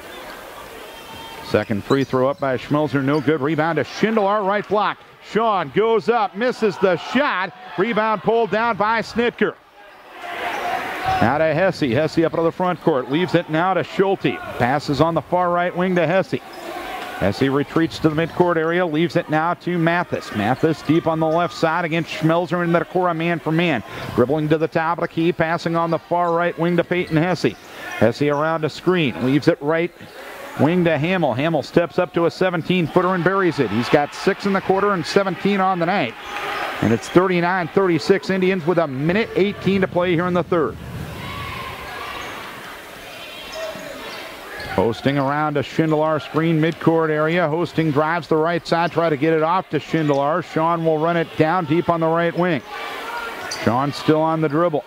Second free throw up by Schmelzer, no good. Rebound to Schindel, our right block. Sean goes up, misses the shot. Rebound pulled down by Snitker. Now to Hesse. Hesse up to the front court. Leaves it now to Schulte. Passes on the far right wing to Hesse. Hesse retreats to the midcourt area, leaves it now to Mathis. Mathis deep on the left side against Schmelzer in the Decorah man for man. Dribbling to the top of the key, passing on the far right wing to Peyton Hesse. Hesse around a screen, leaves it right wing to Hamill. Hamill steps up to a 17-footer and buries it. He's got 6 in the quarter and 17 on the night. And it's 39-36 Indians with 1:18 to play here in the third. Hosting around a Schindler screen midcourt area. Hosting drives the right side, try to get it off to Schindler. Sean will run it down deep on the right wing. Sean still on the dribble.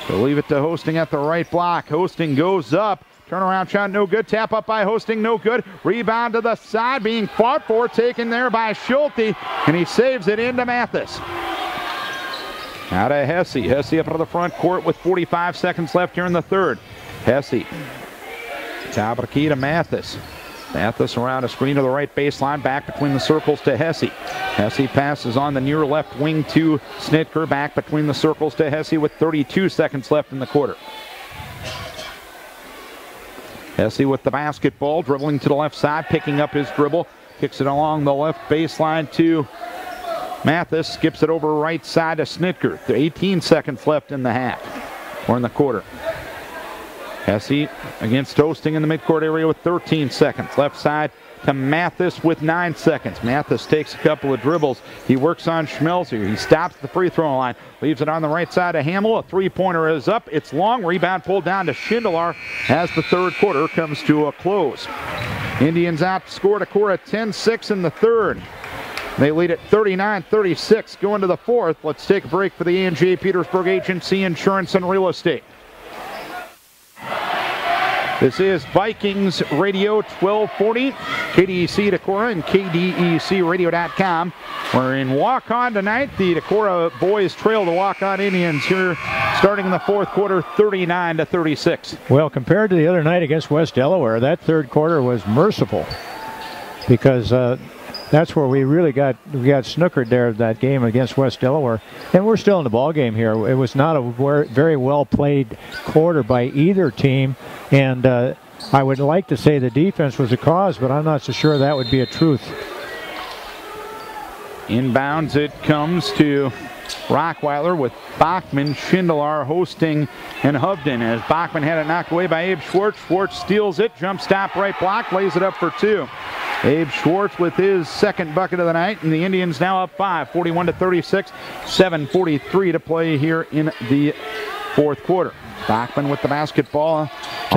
They'll leave it to Hosting at the right block. Hosting goes up. Turnaround shot, no good. Tap up by Hosting, no good. Rebound to the side, being fought for, taken there by Schulte, and he saves it into Mathis. Now to Hesse. Hesse up to the front court with 45 seconds left here in the third. Hesse. Top of the key to Mathis. Mathis around a screen to the right baseline, back between the circles to Hesse. Hesse passes on the near left wing to Snitker, back between the circles to Hesse with 32 seconds left in the quarter. Hesse with the basketball, dribbling to the left side, picking up his dribble, kicks it along the left baseline to Mathis, skips it over right side to Snitker. 18 seconds left in the half, or in the quarter. Hesse against Hosting in the midcourt area with 13 seconds. Left side to Mathis with 9 seconds. Mathis takes a couple of dribbles. He works on Schmelzer. He stops the free throw line. Leaves it on the right side to Hamill. A three-pointer is up. It's long. Rebound pulled down to Schindler as the third quarter comes to a close. Indians outscored Decorah 10-6 in the third. They lead at 39-36 going to the fourth. Let's take a break for the A&J Petersburg Agency Insurance and Real Estate. This is Vikings Radio 1240, KDEC Decorah and KDECradio.com. We're in Waukon tonight. The Decorah boys trail the Waukon Indians here starting in the fourth quarter, 39-36. Well, compared to the other night against West Delaware, that third quarter was merciful because that's where we got snookered there that game against West Delaware, and we're still in the ball game here. It was not a very well played quarter by either team, and I would like to say the defense was the cause, but I'm not so sure that would be a truth. Inbounds it comes to Rockweiler with Bachman, Schindler, Hosting, and Hovden as Bachman had it knocked away by Abe Schwartz. Schwartz steals it, jump stop right block, lays it up for two. Abe Schwartz with his second bucket of the night, and the Indians now up 5, 41-36, 7:43 to play here in the fourth quarter. Bachman with the basketball on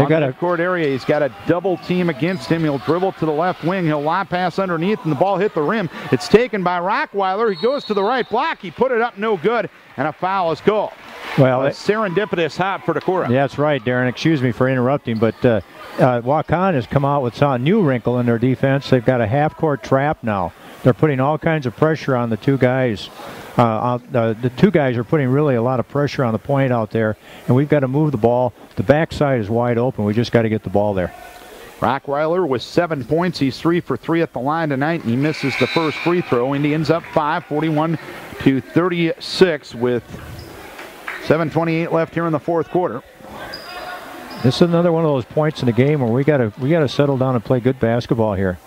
the court area. He's got a double team against him. He'll dribble to the left wing. He'll lob pass underneath, and the ball hit the rim. It's taken by Rockweiler. He goes to the right block. He put it up, no good, and a foul is called. Well, serendipitous hot for Decorah. Yeah, that's right, Darren. Excuse me for interrupting, but Waukon has come out with a new wrinkle in their defense. They've got a half-court trap now. They're putting all kinds of pressure on the two guys. The two guys are putting really a lot of pressure on the point out there, and we've got to move the ball. The backside is wide open. We just got to get the ball there. Rockweiler with 7 points. He's 3 for 3 at the line tonight, and he misses the first free throw. Indians up 5, 41-36 with 7:28 left here in the fourth quarter. This is another one of those points in the game where we got to settle down and play good basketball here.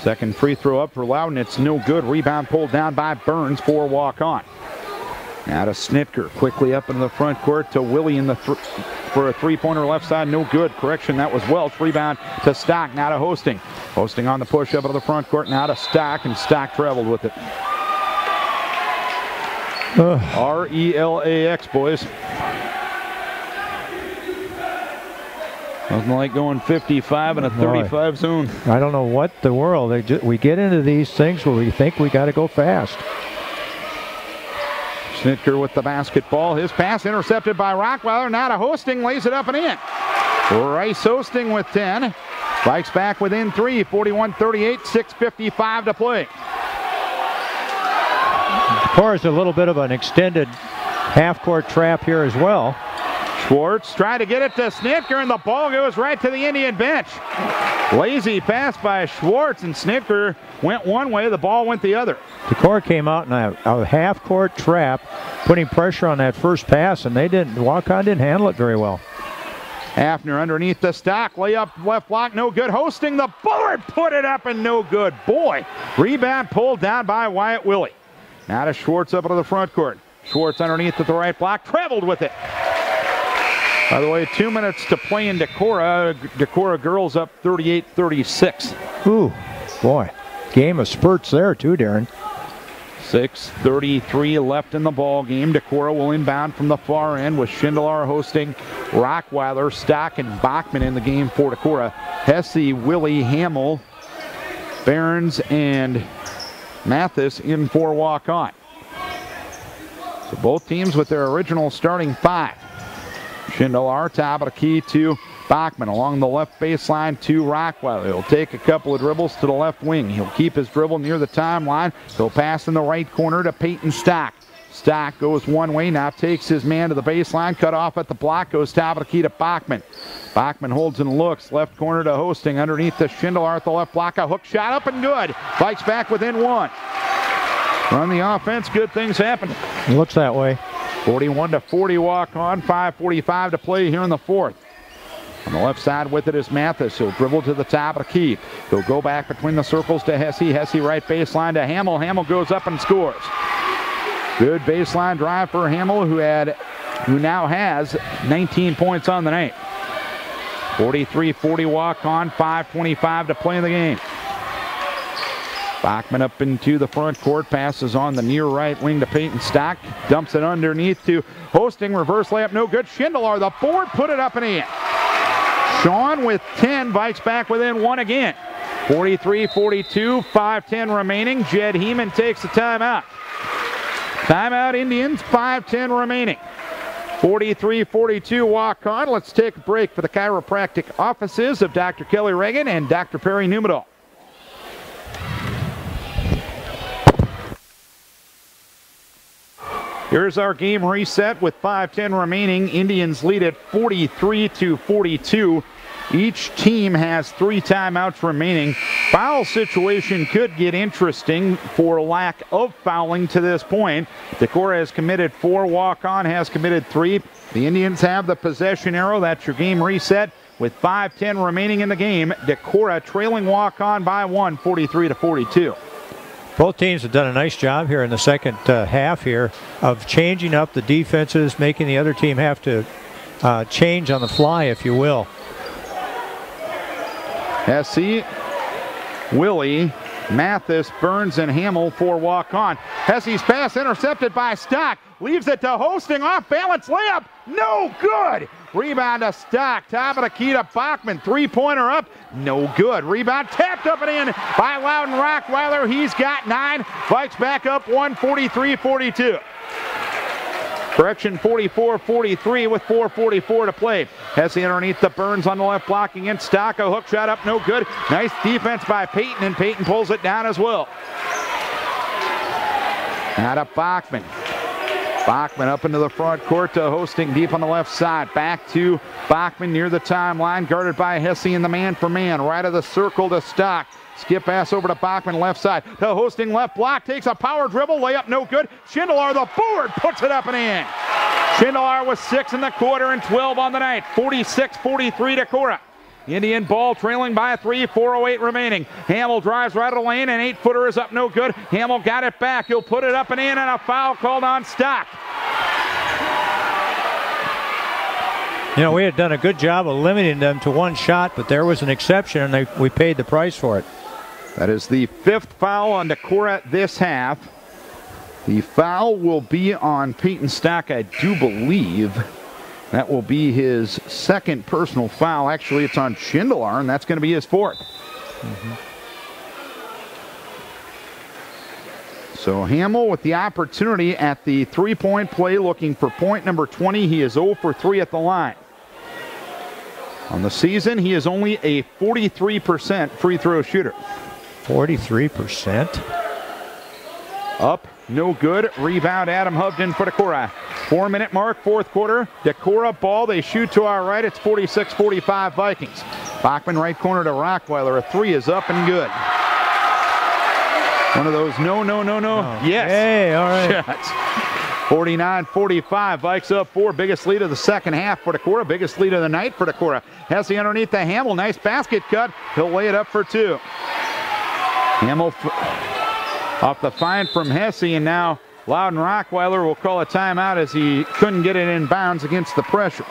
Second free throw up for Loudon. It's no good. Rebound pulled down by Burns for Waukon. Now to Snitker. Quickly up into the front court to Willie in the for a three-pointer left side. No good. Correction, that was Welch. Rebound to Stock. Now to Hosting. Hosting on the push up into the front court. Now to Stock, and Stock traveled with it. RELAX, boys. Nothing like going 55 in a 35 zone. I don't know what the world. We get into these things where we think we got to go fast. Snitker with the basketball. His pass intercepted by Rockweiler. Now to Hosting, lays it up and in. Rice Hosting with 10. Strikes back within 3, 41-38, 6:55 to play. Decorah's a little bit of an extended half-court trap here as well. Schwartz tried to get it to Snitker, and the ball goes right to the Indian bench. Lazy pass by Schwartz, and Snitker went one way, the ball went the other. Decorah came out in a half-court trap, putting pressure on that first pass, and Waukon didn't handle it very well. Hafner underneath the Stock. Layup left block, no good. Hosting the Bullard, put it up and no good. Boy, rebound pulled down by Wyatt Willie. Now to Schwartz up into the front court. Schwartz underneath at the right block, traveled with it. By the way, 2 minutes to play in Decorah. Decorah girls up 38-36. Ooh, boy. Game of spurts there too, Darren. 6:33 left in the ball game. Decorah will inbound from the far end with Schindler hosting Rockweiler, Stock, and Bachman in the game for Decorah. Hesse, Willie, Hamill, Behrens, and Mathis in for Waukon. So both teams with their original starting five. Schindler, top of the key to Bachman along the left baseline to Rockweiler. He'll take a couple of dribbles to the left wing. He'll keep his dribble near the timeline. He'll pass in the right corner to Peyton Stock. Stock goes one way, now takes his man to the baseline, cut off at the block, goes top of the key to Bachman. Bachman holds and looks, left corner to Hosting, underneath the Schindler at the left block, a hook shot up and good. Vikes back within one. Run the offense, good things happen. It looks that way. 41-40 Waukon, 5:45 to play here in the fourth. On the left side with it is Mathis. He'll dribble to the top of the key. He'll go back between the circles to Hesse. Hesse right baseline to Hamill. Hamill goes up and scores. Good baseline drive for Hamill, who now has 19 points on the night. 43-40 Waukon, 5:25 to play in the game. Bachman up into the front court, passes on the near right wing to Peyton Stock, dumps it underneath to Hosting, reverse layup, no good. Schindler, the board, put it up and in. Sean with 10, Vikes back within one again. 43-42, 5:10 remaining. Jed Heeman takes the timeout. Timeout Indians, 5:10 remaining. 43-42 Waukon. Let's take a break for the chiropractic offices of Dr. Kelly Reagan and Dr. Perry Numedal. Here's our game reset with 5:10 remaining. Indians lead at 43-42. Each team has 3 timeouts remaining. Foul situation could get interesting for lack of fouling to this point. Decorah has committed 4. Waukon has committed 3. The Indians have the possession arrow. That's your game reset with 5:10 remaining in the game. Decorah trailing Waukon by 1, 43-42. Both teams have done a nice job here in the second half here of changing up the defenses, making the other team have to change on the fly, if you will. Hesse, Willie, Mathis, Burns, and Hamill for Waukon. Hesse's pass intercepted by Stock. Leaves it to Hosting, off balance layup. No good. Rebound to Stock. Top of the key to Bachman. Three-pointer up. No good. Rebound tapped up and in by Loudon Rockweiler. He's got 9. Vikes back up 1, 43-42. Correction, 44-43 with 4:44 to play. Hesse underneath the Burns on the left block against Stock. A hook shot up, no good. Nice defense by Peyton, and Peyton pulls it down as well. Now to Bachman. Bachman up into the front court to Hosting deep on the left side. Back to Bachman near the timeline, guarded by Hesse in the man-for-man. Right of the circle to Stock. Skip pass over to Bachman, left side. To Hosting, left block, takes a power dribble, layup no good. Schindler, the board, puts it up and in. Schindler with 6 in the quarter and 12 on the night. 46-43 Decorah. Indian ball trailing by 3, 4:08 remaining. Hamill drives right of the lane, and 8-footer is up no good. Hamill got it back. He'll put it up and in, and a foul called on Stock. You know, we had done a good job of limiting them to one shot, but there was an exception, and we paid the price for it. That is the 5th foul on Decorah this half. The foul will be on Peyton Stock, I do believe. That will be his 2nd personal foul. Actually, it's on Schindler, and that's going to be his 4th. So Hamill with the opportunity at the 3-point play, looking for point number 20. He is 0 for 3 at the line. On the season, he is only a 43% free throw shooter. 43%? Up, no good. Rebound, Adam Hovden for Decorah. 4-minute mark, 4th quarter. Decorah ball, they shoot to our right. It's 46-45 Vikings. Bachman right corner to Rockweiler. A 3 is up and good. One of those no. Yes. Hey, all right. Shots. 49-45. Vikes up 4. Biggest lead of the second half for Decorah. Biggest lead of the night for Decorah. Hesse underneath the Hamill. Nice basket cut. He'll lay it up for 2. Hamill off the find from Hesse, and now Loudon Rockweiler will call a timeout as he couldn't get it in bounds against the pressure.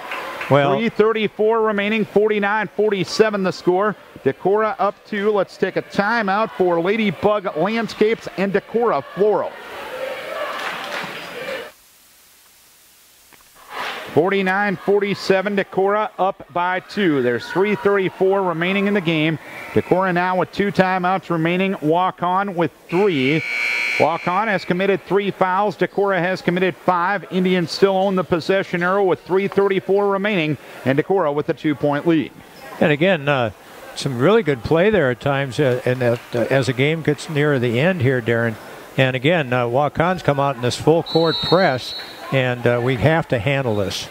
Well, 3:34 remaining, 49-47 the score. Decorah up 2. Let's take a timeout for Ladybug Landscapes and Decorah Floral. 49-47, Decorah up by 2. There's 3:34 remaining in the game. Decorah now with 2 timeouts remaining. Waukon with 3. Waukon has committed 3 fouls. Decorah has committed 5. Indians still own the possession arrow with 3:34 remaining, and Decorah with a 2-point lead. And again, some really good play there at times, and as the game gets near the end here, Darren. And again, Waukon's come out in this full court press, and we have to handle this.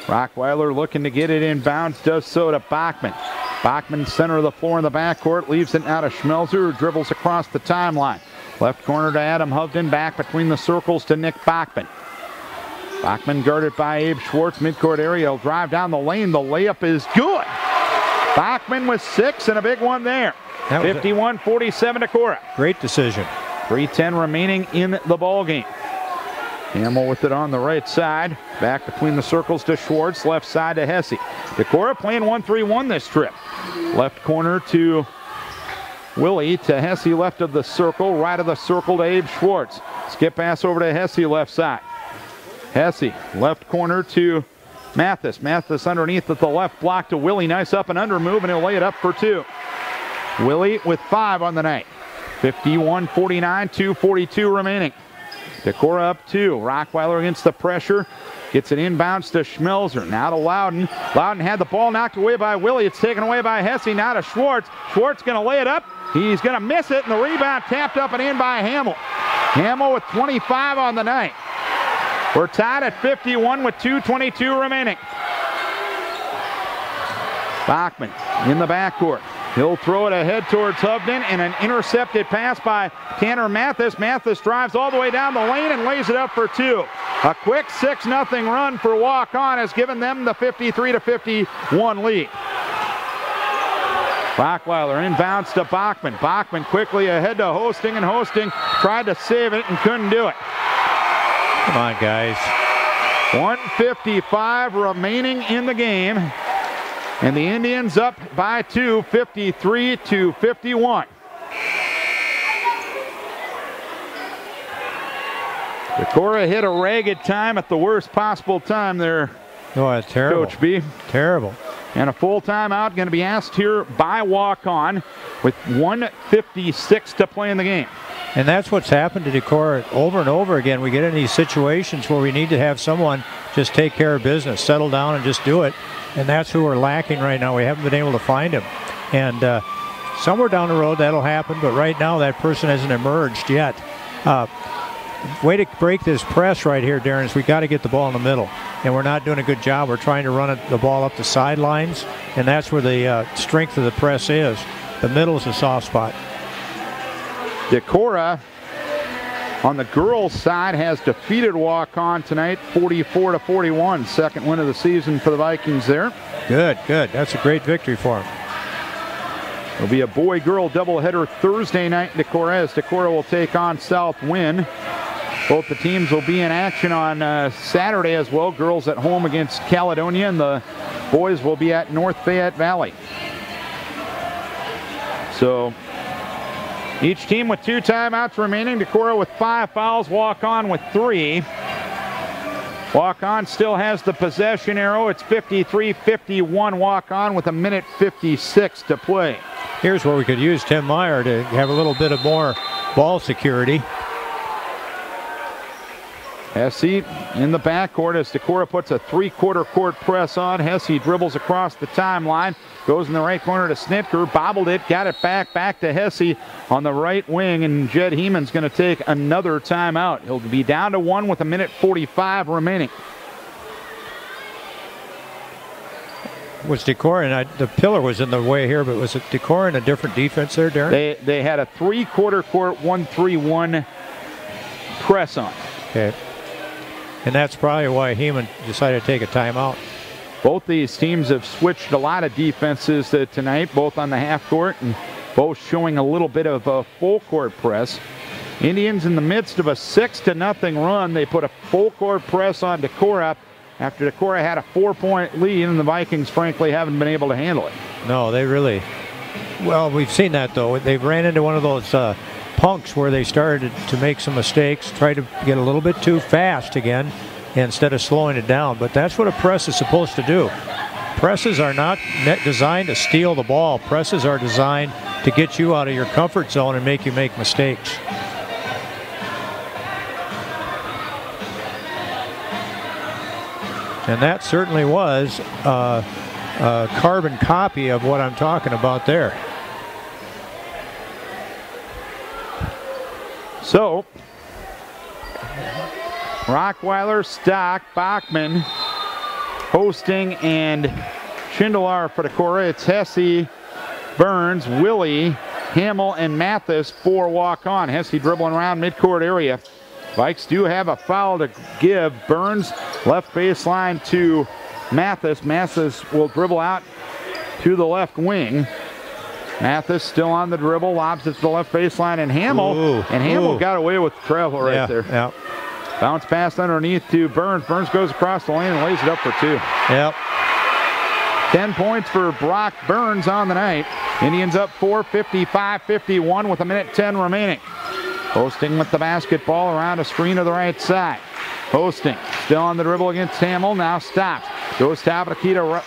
Rockweiler looking to get it in bounds, does so to Bachman. Bachman center of the floor in the backcourt, leaves it now to Schmelzer, who dribbles across the timeline. Left corner to Adam Hovden, back between the circles to Nick Bachman. Bachman guarded by Abe Schwartz, midcourt area. He'll drive down the lane. The layup is good. Bachman with 6 and a big one there. 51-47 Decorah. Great decision. 3:10 remaining in the ball game. Hamill with it on the right side. Back between the circles to Schwartz. Left side to Hesse. Decorah playing 1-3-1 this trip. Left corner to Willie to Hesse, left of the circle. Right of the circle to Abe Schwartz. Skip pass over to Hesse, left side. Hesse, left corner to Mathis. Mathis underneath at the left block to Willie. Nice up and under move, and he'll lay it up for 2. Willie with 5 on the night. 51-49, 2:42 remaining. Decorah up 2. Rockweiler against the pressure. Gets it inbounds to Schmelzer. Now to Loudon. Loudon had the ball knocked away by Willie. It's taken away by Hesse. Now to Schwartz. Schwartz going to lay it up. He's going to miss it, and the rebound tapped up and in by Hamill. Hamill with 25 on the night. We're tied at 51 with 2:22 remaining. Bachman in the backcourt. He'll throw it ahead towards Hovden, and an intercepted pass by Tanner Mathis. Mathis drives all the way down the lane and lays it up for 2. A quick 6-0 run for Waukon has given them the 53-51 lead. Rockweiler inbounds to Bachman. Bachman quickly ahead to Hosting, and Hosting tried to save it and couldn't do it. Come on, guys. 1:55 remaining in the game. And the Indians up by 2, 53-51. Decorah hit a ragged time at the worst possible time there. Oh, that's terrible. Coach B. Terrible. And a full timeout going to be asked here by Waukon with 1:56 to play in the game. And that's what's happened to Decorah over and over again. We get in these situations where we need to have someone just take care of business, settle down and just do it. And that's who we're lacking right now. We haven't been able to find him. And somewhere down the road that'll happen, but right now that person hasn't emerged yet. Way to break this press right here, Darren, is we got to get the ball in the middle. And we're not doing a good job. We're trying to run the ball up the sidelines, and that's where the strength of the press is. The middle is a soft spot. Decorah on the girls' side has defeated Waukon tonight, 44-41. Second win of the season for the Vikings there. Good, good. That's a great victory for them. It'll be a boy-girl doubleheader Thursday night in Decorah as Decorah will take on South Wynn. Both the teams will be in action on Saturday as well. Girls at home against Caledonia, and the boys will be at North Fayette Valley. So each team with 2 timeouts remaining. Decorah with 5 fouls, Waukon with 3. Waukon still has the possession arrow. It's 53-51 Waukon with 1:56 to play. Here's where we could use Tim Meyer to have a little bit of more ball security. Hesse in the backcourt as Decorah puts a 3-quarter court press on. Hesse dribbles across the timeline, goes in the right corner to Snitker, bobbled it, got it back to Hesse on the right wing, and Jed Heeman's going to take another timeout. He'll be down to 1 with 1:45 remaining. was Decorah, and the pillar was in the way here, but was it Decorah in a different defense there, Darren? They had a 3/4 court 1-3-1 press on. Okay. And that's probably why Heeman decided to take a timeout. Both these teams have switched a lot of defenses tonight, both on the half court and both showing a little bit of a full court press. Indians in the midst of a 6-0 run. They put a full court press on Decorah after Decorah had a 4-point lead, and the Vikings frankly haven't been able to handle it. No, they really, well, we've seen that though. They've ran into one of those punks where they started to make some mistakes, tried to get a little bit too fast again instead of slowing it down. But that's what a press is supposed to do. Presses are not designed to steal the ball. Presses are designed to get you out of your comfort zone and make you make mistakes. And that certainly was a carbon copy of what I'm talking about there. So, Rockweiler, Stock, Bachman, Hosting, and Schindler for Decorah. It's Hesse, Burns, Willie, Hamill, and Mathis for Waukon. Hesse dribbling around midcourt area. Vikes do have a foul to give. Burns, left baseline to Mathis. Mathis will dribble out to the left wing. Mathis still on the dribble, lobs it to the left baseline, and Hamill. And Hamill got away with the travel right there. Yeah. Bounce pass underneath to Burns. Burns goes across the lane and lays it up for 2. Yep. 10 points for Brock Burns on the night. Indians up 4, 55-51 with 1:10 remaining. Hosting with the basketball around a screen to the right side. Hosting still on the dribble against Hamill. Now stops. Goes top of the key to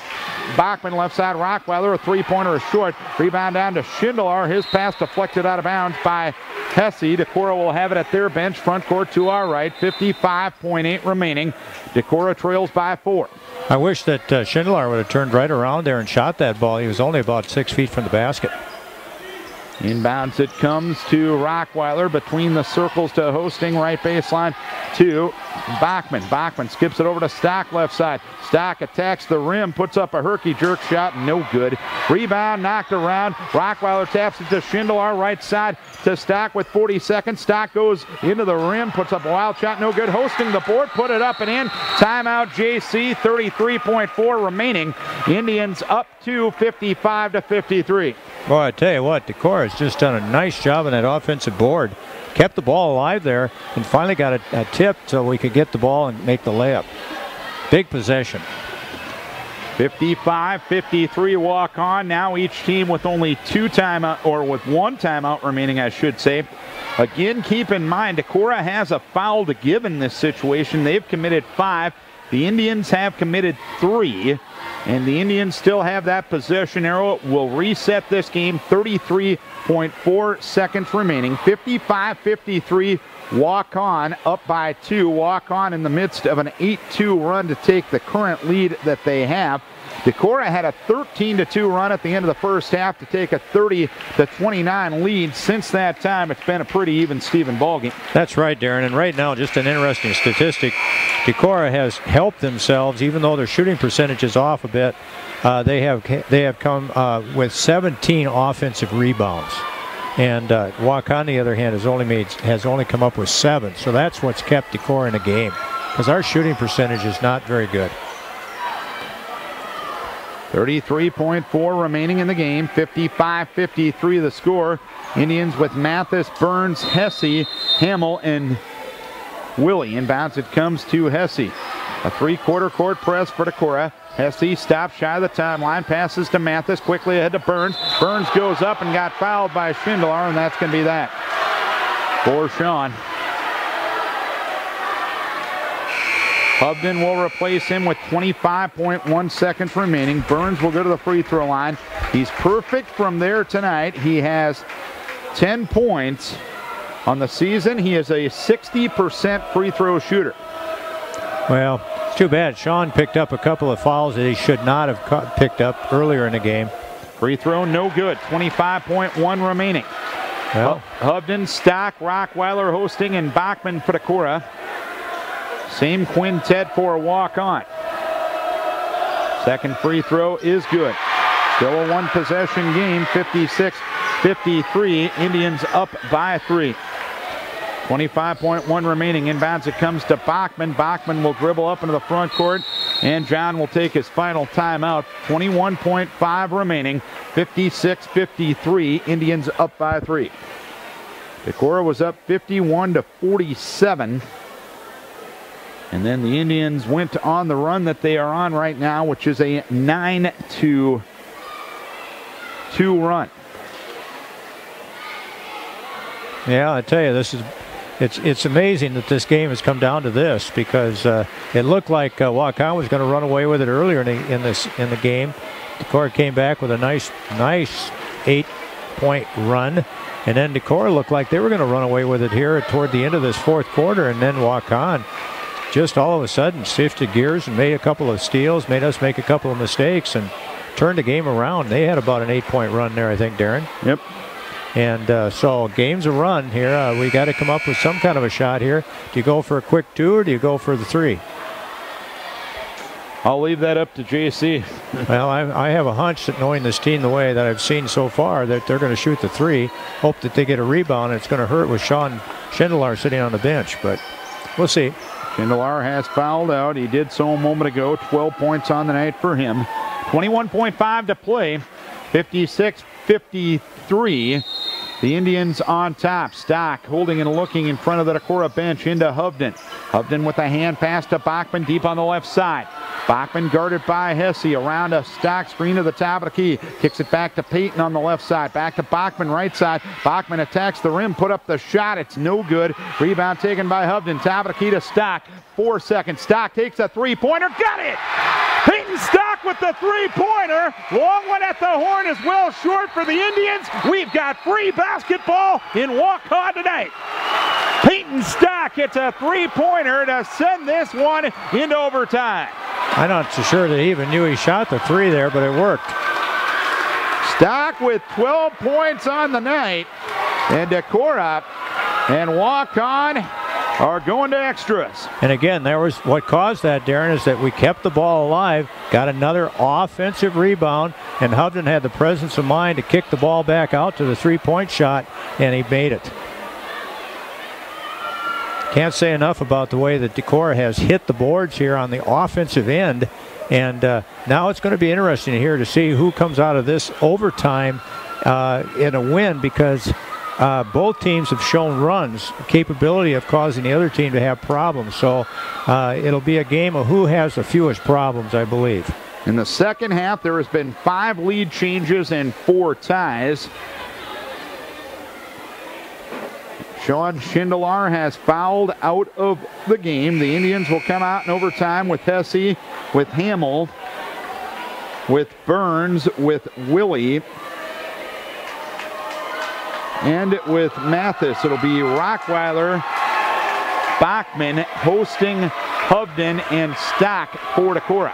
Bachman, left side. Rockweiler, a three-pointer is short. Rebound down to Schindler. His pass deflected out of bounds by Hesse. Decorah will have it at their bench. Front court to our right. 55.8 remaining. Decorah trails by 4. I wish that Schindler would have turned right around there and shot that ball. He was only about 6 feet from the basket. Inbounds it comes to Rockweiler between the circles to Hosting, right baseline to Bachman. Bachman skips it over to Stock, left side. Stock attacks the rim, puts up a herky-jerk shot, no good. Rebound knocked around. Rockweiler taps it to Schindler, right side to Stock with 40 seconds. Stock goes into the rim, puts up a wild shot, no good. Hosting the board, put it up and in. Timeout JC, 33.4 remaining. Indians up to 55-53. Boy, I tell you what, Decorah has just done a nice job on that offensive board. Kept the ball alive there and finally got a tip so we could get the ball and make the layup. Big possession. 55-53 walk on. Now each team with only with one timeout remaining, I should say. Again, keep in mind, Decorah has a foul to give in this situation. They've committed 5. The Indians have committed 3. And the Indians still have that possession arrow. It will reset this game. 33.4 seconds remaining. 55-53. Waukon up by 2. Waukon in the midst of an 8-2 run to take the current lead that they have. Decorah had a 13-2 run at the end of the first half to take a 30-29 lead. Since that time, it's been a pretty even Steven ball game. That's right, Darren. And right now, just an interesting statistic. Decorah has helped themselves, even though their shooting percentage is off a bit. They have come with 17 offensive rebounds. And Waukon, on the other hand, has only come up with 7. So that's what's kept Decorah in the game, because our shooting percentage is not very good. 33.4 remaining in the game. 55-53 the score. Indians with Mathis, Burns, Hesse, Hamill, and Willie. Inbounds it comes to Hesse. A 3/4 court press for Decorah. Hesse stops shy of the timeline, passes to Mathis, quickly ahead to Burns. Burns goes up and got fouled by Schindler, and that's going to be that for Sean. Hubden will replace him with 25.1 seconds remaining. Burns will go to the free throw line. He's perfect from there tonight. He has 10 points on the season. He is a 60% free throw shooter. Well, it's too bad. Sean picked up a couple of fouls that he should not have picked up earlier in the game. Free throw no good. 25.1 remaining. Well, Hubden, Stock, Rockweiler, Hosting, and Bachman for Decorah. Same quintet for a walk-on. Second free throw is good. Still a one-possession game, 56-53. Indians up by 3. 25.1 remaining. Inbounds it comes to Bachman. Bachman will dribble up into the front court, and John will take his final timeout. 21.5 remaining. 56-53. Indians up by 3. Decorah was up 51-47. And then the Indians went on the run that they are on right now, which is a 9-2 run. Yeah, I tell you, it's amazing that this game has come down to this, because it looked like Waukon was going to run away with it earlier in the game. Decorah came back with a nice 8-point run, and then Decorah looked like they were going to run away with it here toward the end of this fourth quarter, and then Waukon just all of a sudden shifted gears and made a couple of steals, made us make a couple of mistakes, and turned the game around. They had about an 8-point run there, I think, Darren. Yep. And so game's a run here. We got to come up with some kind of a shot here. Do you go for a quick 2 or do you go for the 3? I'll leave that up to JC. Well, I have a hunch that, knowing this team the way that I've seen so far, that they're going to shoot the 3, hope that they get a rebound. It's going to hurt with Sean Schindelar sitting on the bench, but we'll see. Schindelar has fouled out. He did so a moment ago. 12 points on the night for him. 21.5 to play. 56-53. The Indians on top. Stock holding and looking in front of the Decorah bench into Hovden. Hovden with a hand pass to Bachman deep on the left side. Bachman guarded by Hesse. Around a Stock screen to the top of the key. Kicks it back to Payton on the left side. Back to Bachman right side. Bachman attacks the rim. Put up the shot. It's no good. Rebound taken by Hovden. Top of the key to Stock. 4 seconds. Stock takes a three-pointer. Got it! Peyton Stock with the three-pointer. Long one at the horn is well short for the Indians. We've got free basketball in Waukon tonight. Peyton Stock hits a three-pointer to send this one into overtime. I'm not so sure that he even knew he shot the 3 there, but it worked. Stock with 12 points on the night. And Decorah and Waukon are going to extras. And again, there was what caused that, Darren, is that we kept the ball alive, got another offensive rebound, and Hovden had the presence of mind to kick the ball back out to the three-point shot, and he made it. Can't say enough about the way that Decorah has hit the boards here on the offensive end, and now it's going to be interesting here to see who comes out of this overtime in a win, because both teams have shown runs, capability of causing the other team to have problems. So it'll be a game of who has the fewest problems, I believe. In the second half, there has been 5 lead changes and 4 ties. Sean Schindelar has fouled out of the game. The Indians will come out in overtime with Hesse, with Hamill, with Burns, with Willie, and with Mathis. It'll be Rockweiler, Bachman hosting Hovden, and Stock for Decorah.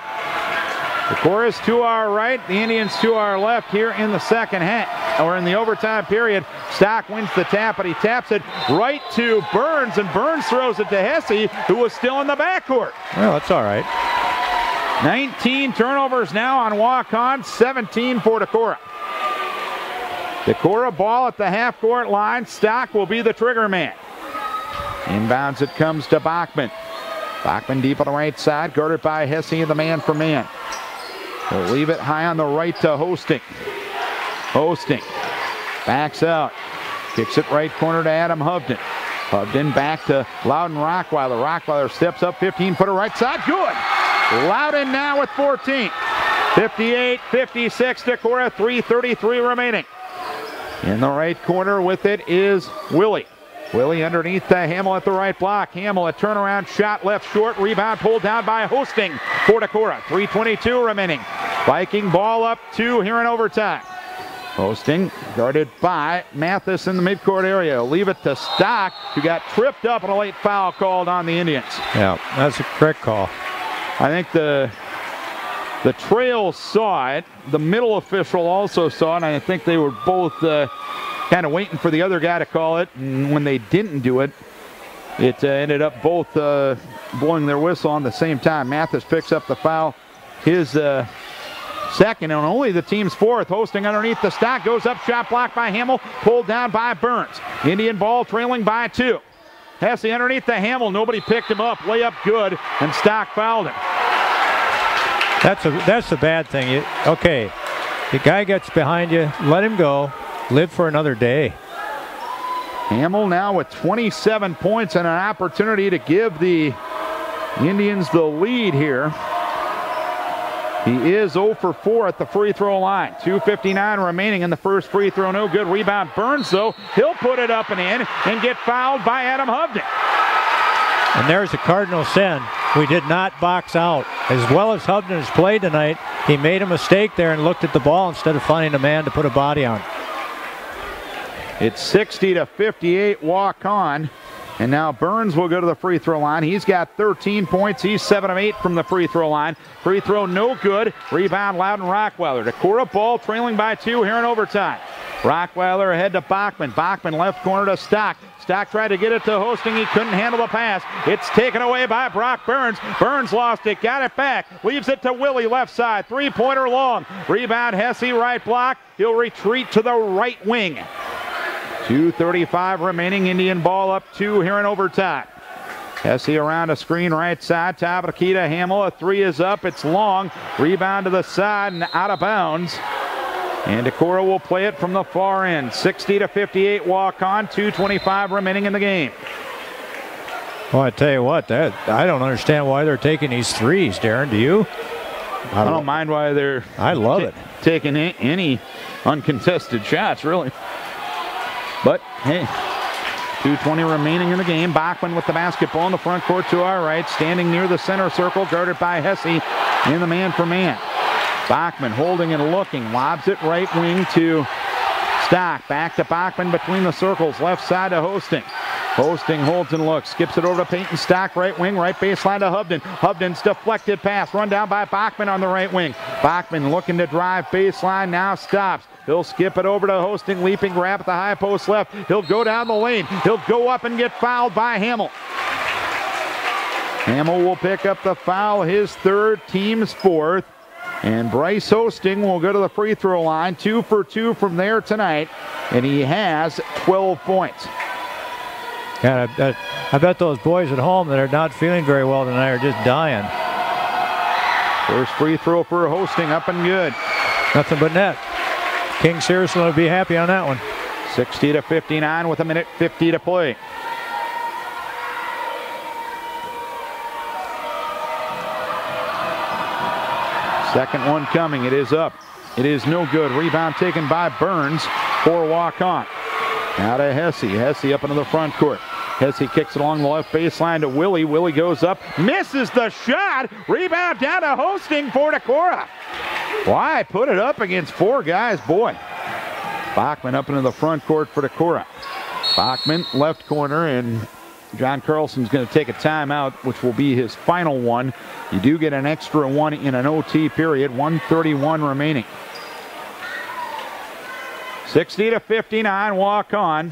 Decorah is to our right, the Indians to our left here in the second half, or in the overtime period. Stock wins the tap, but he taps it right to Burns, and Burns throws it to Hesse, who was still in the backcourt. Well, that's all right. 19 turnovers now on Waukon, 17 for Decorah. Decorah ball at the half-court line. Stock will be the trigger man. Inbounds it comes to Bachman. Bachman deep on the right side, guarded by Hesse and the man for man. He'll leave it high on the right to Hosting. Hosting backs out. Kicks it right corner to Adam Hovden. Hovden back to Loudon Rockweiler. Rockweiler steps up, 15-footer right side. Good! Loudon now with 14. 58-56 Decorah, 3:33 remaining. In the right corner with it is Willie. Willie underneath to Hamill at the right block. Hamill, a turnaround shot left short. Rebound pulled down by Hosting for Decorah. 3:22 remaining. Viking ball up 2 here in overtime. Hosting guarded by Mathis in the midcourt area. Leave it to Stock, who got tripped up and a late foul called on the Indians. Yeah, that's a correct call. I think the Trail saw it. The middle official also saw it. And I think they were both kind of waiting for the other guy to call it. And when they didn't do it, it ended up both blowing their whistle on the same time. Mathis picks up the foul. His second and only the team's fourth. Hosting underneath the Stock, goes up, shot blocked by Hamill, pulled down by Burns. Indian ball trailing by 2. Hesse underneath the Hamill, nobody picked him up, layup good, and Stock fouled him. That's the bad thing. Okay, the guy gets behind you, let him go, live for another day. Hamill now with 27 points and an opportunity to give the Indians the lead here. He is 0 for 4 at the free throw line. 2:59 remaining in the first free throw. No good. Rebound Burns, though. He'll put it up and in and get fouled by Adam Hovden. And there's a cardinal sin. We did not box out. As well as Hovden has played tonight, he made a mistake there and looked at the ball instead of finding a man to put a body on. It's 60-58 Waukon. And now Burns will go to the free throw line. He's got 13 points. He's 7 of 8 from the free throw line. Free throw no good. Rebound Loudon Rockweiler. Decorah ball trailing by 2 here in overtime. Rockweiler ahead to Bachman. Bachman left corner to Stock. Stock tried to get it to Hosting. He couldn't handle the pass. It's taken away by Brock Burns. Burns lost it. Got it back. Leaves it to Willie left side. Three-pointer long. Rebound Hesse right block. He'll retreat to the right wing. 2:35 remaining. Indian ball up 2 here in overtime. Hesse around a screen right side. Top of the key to Hamill. A 3 is up. It's long. Rebound to the side and out of bounds. And Decorah will play it from the far end. 60-58 Waukon. 2:25 remaining in the game. Well, I tell you what, I don't understand why they're taking these threes, Darren. Do you? I don't mind why they're I love it. Taking any uncontested shots, really. But, hey, 2:20 remaining in the game. Bachman with the basketball in the front court to our right. Standing near the center circle, guarded by Hesse in the man-for-man. Bachman holding and looking. Lobs it right wing to Stock. Back to Bachman between the circles. Left side to Hosting. Hosting holds and looks. Skips it over to Peyton Stock. Right wing. Right baseline to Hovden. Hovden's deflected pass. Run down by Bachman on the right wing. Bachman looking to drive baseline. Now stops. He'll skip it over to Hosting. Leaping grab at the high post left. He'll go down the lane. He'll go up and get fouled by Hamill. Hamill will pick up the foul. His third, team's fourth. And Bryce Hosting will go to the free throw line. 2 for 2 from there tonight. And he has 12 points. God, I bet those boys at home that are not feeling very well tonight are just dying. First free throw for Hosting, up and good. Nothing but net. King Searson will be happy on that one. 60-59 with 1:50 to play. Second one coming. It is up. It is no good. Rebound taken by Burns for Waukon. Now to Hesse. Hesse up into the front court. Hesse kicks it along the left baseline to Willie. Willie goes up. Misses the shot. Rebound down to Hosting for Decorah. Why put it up against 4 guys? Boy. Bachman up into the front court for Decorah. Bachman left corner, and John Carlson's going to take a timeout, which will be his final one. You do get an extra one in an OT period. 1:31 remaining. 60-59 Waukon.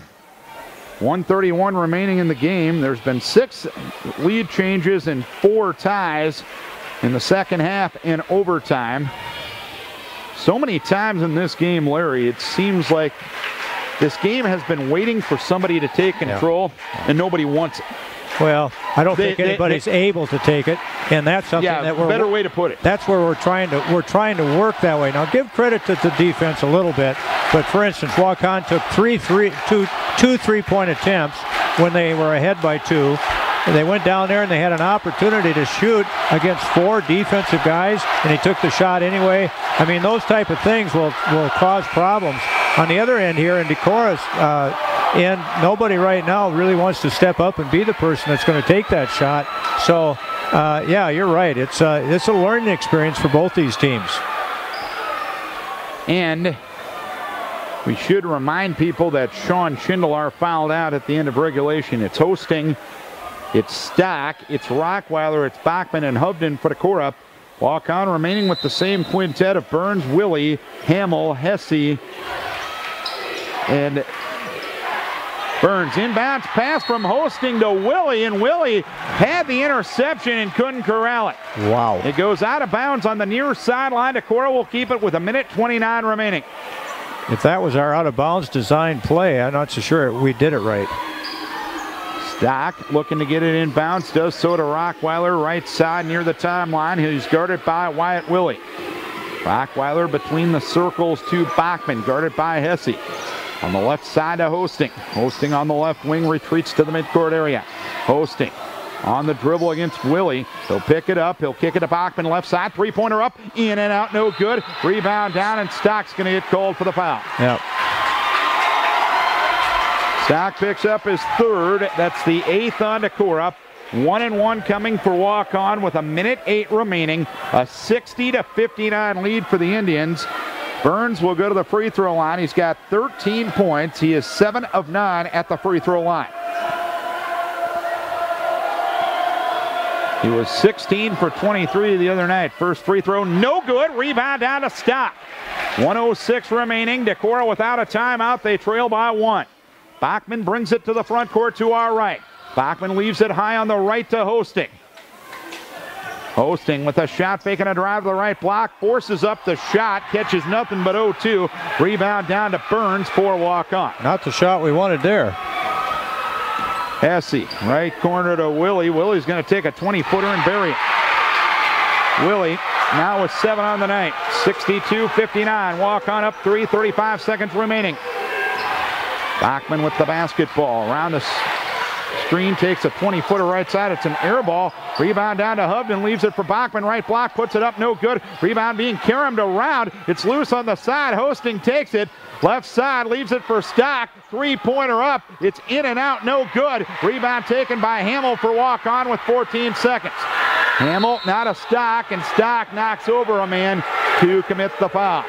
1:31 remaining in the game. There's been 6 lead changes and 4 ties in the second half in overtime. So many times in this game, Larry, it seems like this game has been waiting for somebody to take control, and nobody wants it. Well, I don't think anybody's able to take it, and that's something that we're better way to put it. That's where we're trying to work that way. Now, give credit to the defense a little bit, but for instance, Waukon took two three-point attempts when they were ahead by 2. And they went down there and they had an opportunity to shoot against 4 defensive guys, and he took the shot anyway. I mean, those type of things will cause problems. On the other end here in Decorah's end, nobody right now really wants to step up and be the person that's going to take that shot. So, yeah, you're right. It's a learning experience for both these teams. And we should remind people that Sean Schindler fouled out at the end of regulation. It's Hosting. It's Stock, it's Rockweiler, it's Bachman and Hovden for Decorah. Waukon remaining with the same quintet of Burns, Willie, Hamill, Hesse, and Burns inbounds pass from Hosting to Willie, and Willie had the interception and couldn't corral it. Wow. It goes out of bounds on the near sideline. Decorah will keep it with 1:29 remaining. If that was our out-of-bounds design play, I'm not so sure we did it right. Stock looking to get it inbounds, does so to Rockweiler, right side near the timeline. He's guarded by Wyatt Willie. Rockweiler between the circles to Bachman, guarded by Hesse. On the left side to Hosting. Hosting on the left wing retreats to the midcourt area. Hosting on the dribble against Willie. He'll pick it up. He'll kick it to Bachman, left side. Three-pointer up, in and out, no good. Rebound down, and Stock's going to get called for the foul. Yep. Stock picks up his third. That's the 8th on Decorah. 1-1 coming for Waukon with 1:08 remaining. A 60-59 lead for the Indians. Burns will go to the free throw line. He's got 13 points. He is 7 of 9 at the free throw line. He was 16 for 23 the other night. First free throw, no good. Rebound down to Stock. 1:06 remaining. Decorah without a timeout. They trail by 1. Bachman brings it to the front court to our right. Bachman leaves it high on the right to Hosting. Hosting with a shot fake and a drive to the right block. Forces up the shot. Catches nothing but 0-2. Rebound down to Burns for Waukon. Not the shot we wanted there. Hesse, right corner to Willie. Willie's going to take a 20-footer and bury it. Willie now with 7 on the night. 62-59. Waukon up 3, 35 seconds remaining. Bachman with the basketball. Around the screen, takes a 20-footer right side. It's an air ball. Rebound down to Hovden. Leaves it for Bachman. Right block. Puts it up. No good. Rebound being carried around. It's loose on the side. Hosting takes it. Left side. Leaves it for Stock. Three-pointer up. It's in and out. No good. Rebound taken by Hamill for Waukon with 14 seconds. Hamill now to Stock, and Stock knocks over a man to commit the foul.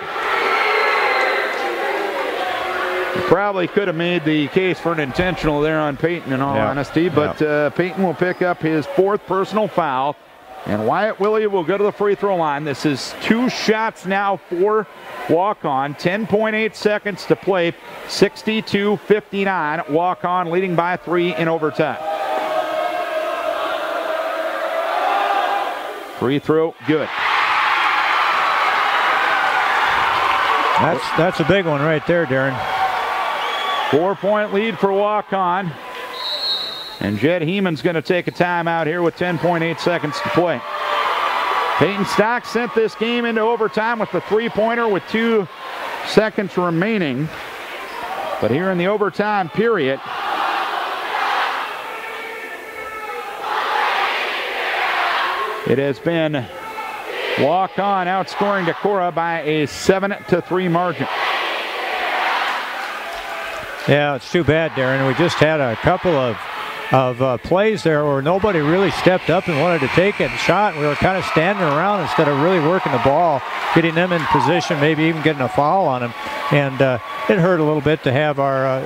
Probably could have made the case for an intentional there on Peyton, in all honesty, but Peyton will pick up his 4th personal foul, and Wyatt Willie will go to the free throw line. This is 2 shots now for Waukon. 10.8 seconds to play. 62-59. Waukon leading by 3 in overtime. Free throw, good. That's a big one right there, Darren. 4-point lead for Waukon. And Jed Heeman's going to take a timeout here with 10.8 seconds to play. Peyton Stock sent this game into overtime with the three-pointer with 2 seconds remaining. But here in the overtime period, it has been Waukon outscoring Decorah by a 7-3 margin. Yeah, it's too bad, Darren. We just had a couple of plays there where nobody really stepped up and wanted to take a shot. We were kind of standing around instead of really working the ball, getting them in position, maybe even getting a foul on them. And it hurt a little bit to have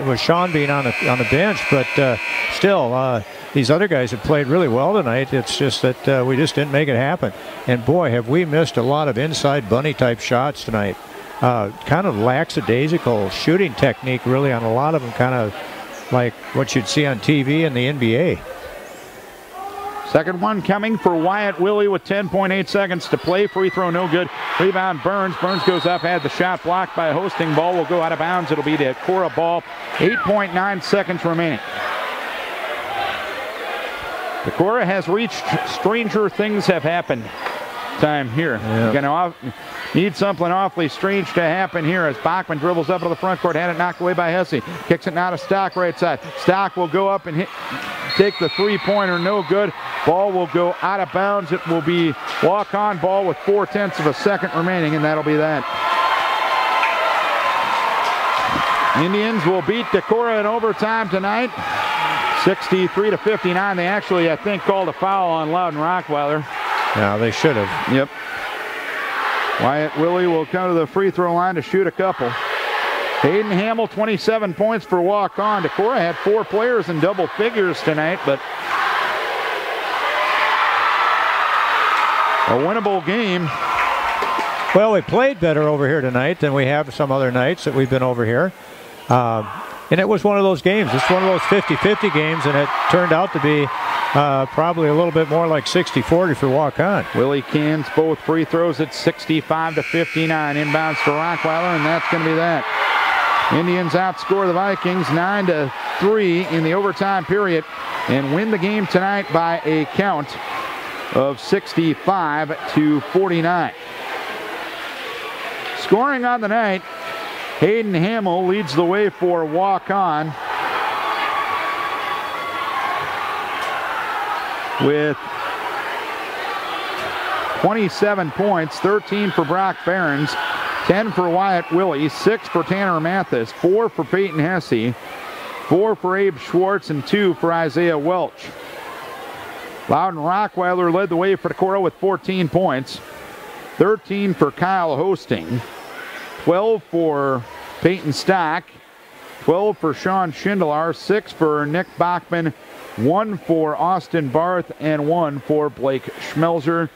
with Sean being on the bench, but still, these other guys have played really well tonight. It's just that we just didn't make it happen. And boy, have we missed a lot of inside bunny type shots tonight. Kind of lackadaisical shooting technique, really, on a lot of them, kind of like what you'd see on TV in the NBA. Second one coming for Wyatt Willie with 10.8 seconds to play. Free throw, no good. Rebound, Burns. Burns goes up, had the shot blocked by Hosting. Ball will go out of bounds. It'll be Decorah ball. 8.9 seconds remaining. Decorah has reached stranger things have happened time here. Yeah. You're going to need something awfully strange to happen here as Bachman dribbles up to the front court, had it knocked away by Hesse. Kicks it now to Stock right side. Stock will go up and take the three-pointer, no good. Ball will go out of bounds. It will be Waukon ball with 0.4 of a second remaining, and that'll be that. Indians will beat Decorah in overtime tonight. 63-59. They actually, I think, called a foul on Loudon Rockweiler. Yeah, they should have. Yep. Wyatt Willie will come to the free throw line to shoot a couple. Hayden Hamill, 27 points for Waukon. Decorah had 4 players in double figures tonight, but a winnable game. Well, we played better over here tonight than we have some other nights that we've been over here. And it was one of those games. It's one of those 50-50 games, and it turned out to be probably a little bit more like 60-40 for Waukon. Willie cans both free throws at 65-59. Inbounds to Rockweiler, and that's going to be that. Indians outscore the Vikings 9-3 in the overtime period and win the game tonight by a count of 65-49. Scoring on the night, Hayden Hamill leads the way for Waukon with 27 points, 13 for Brock Behrens, 10 for Wyatt Willie, 6 for Tanner Mathis, 4 for Peyton Hesse, 4 for Abe Schwartz, and 2 for Isaiah Welch. Loudon Rockweiler led the way for Decorah with 14 points, 13 for Kyle Hosting, 12 for Peyton Stock, 12 for Sean Schindler, 6 for Nick Bachman, 1 for Austin Barth, and 1 for Blake Schmelzer.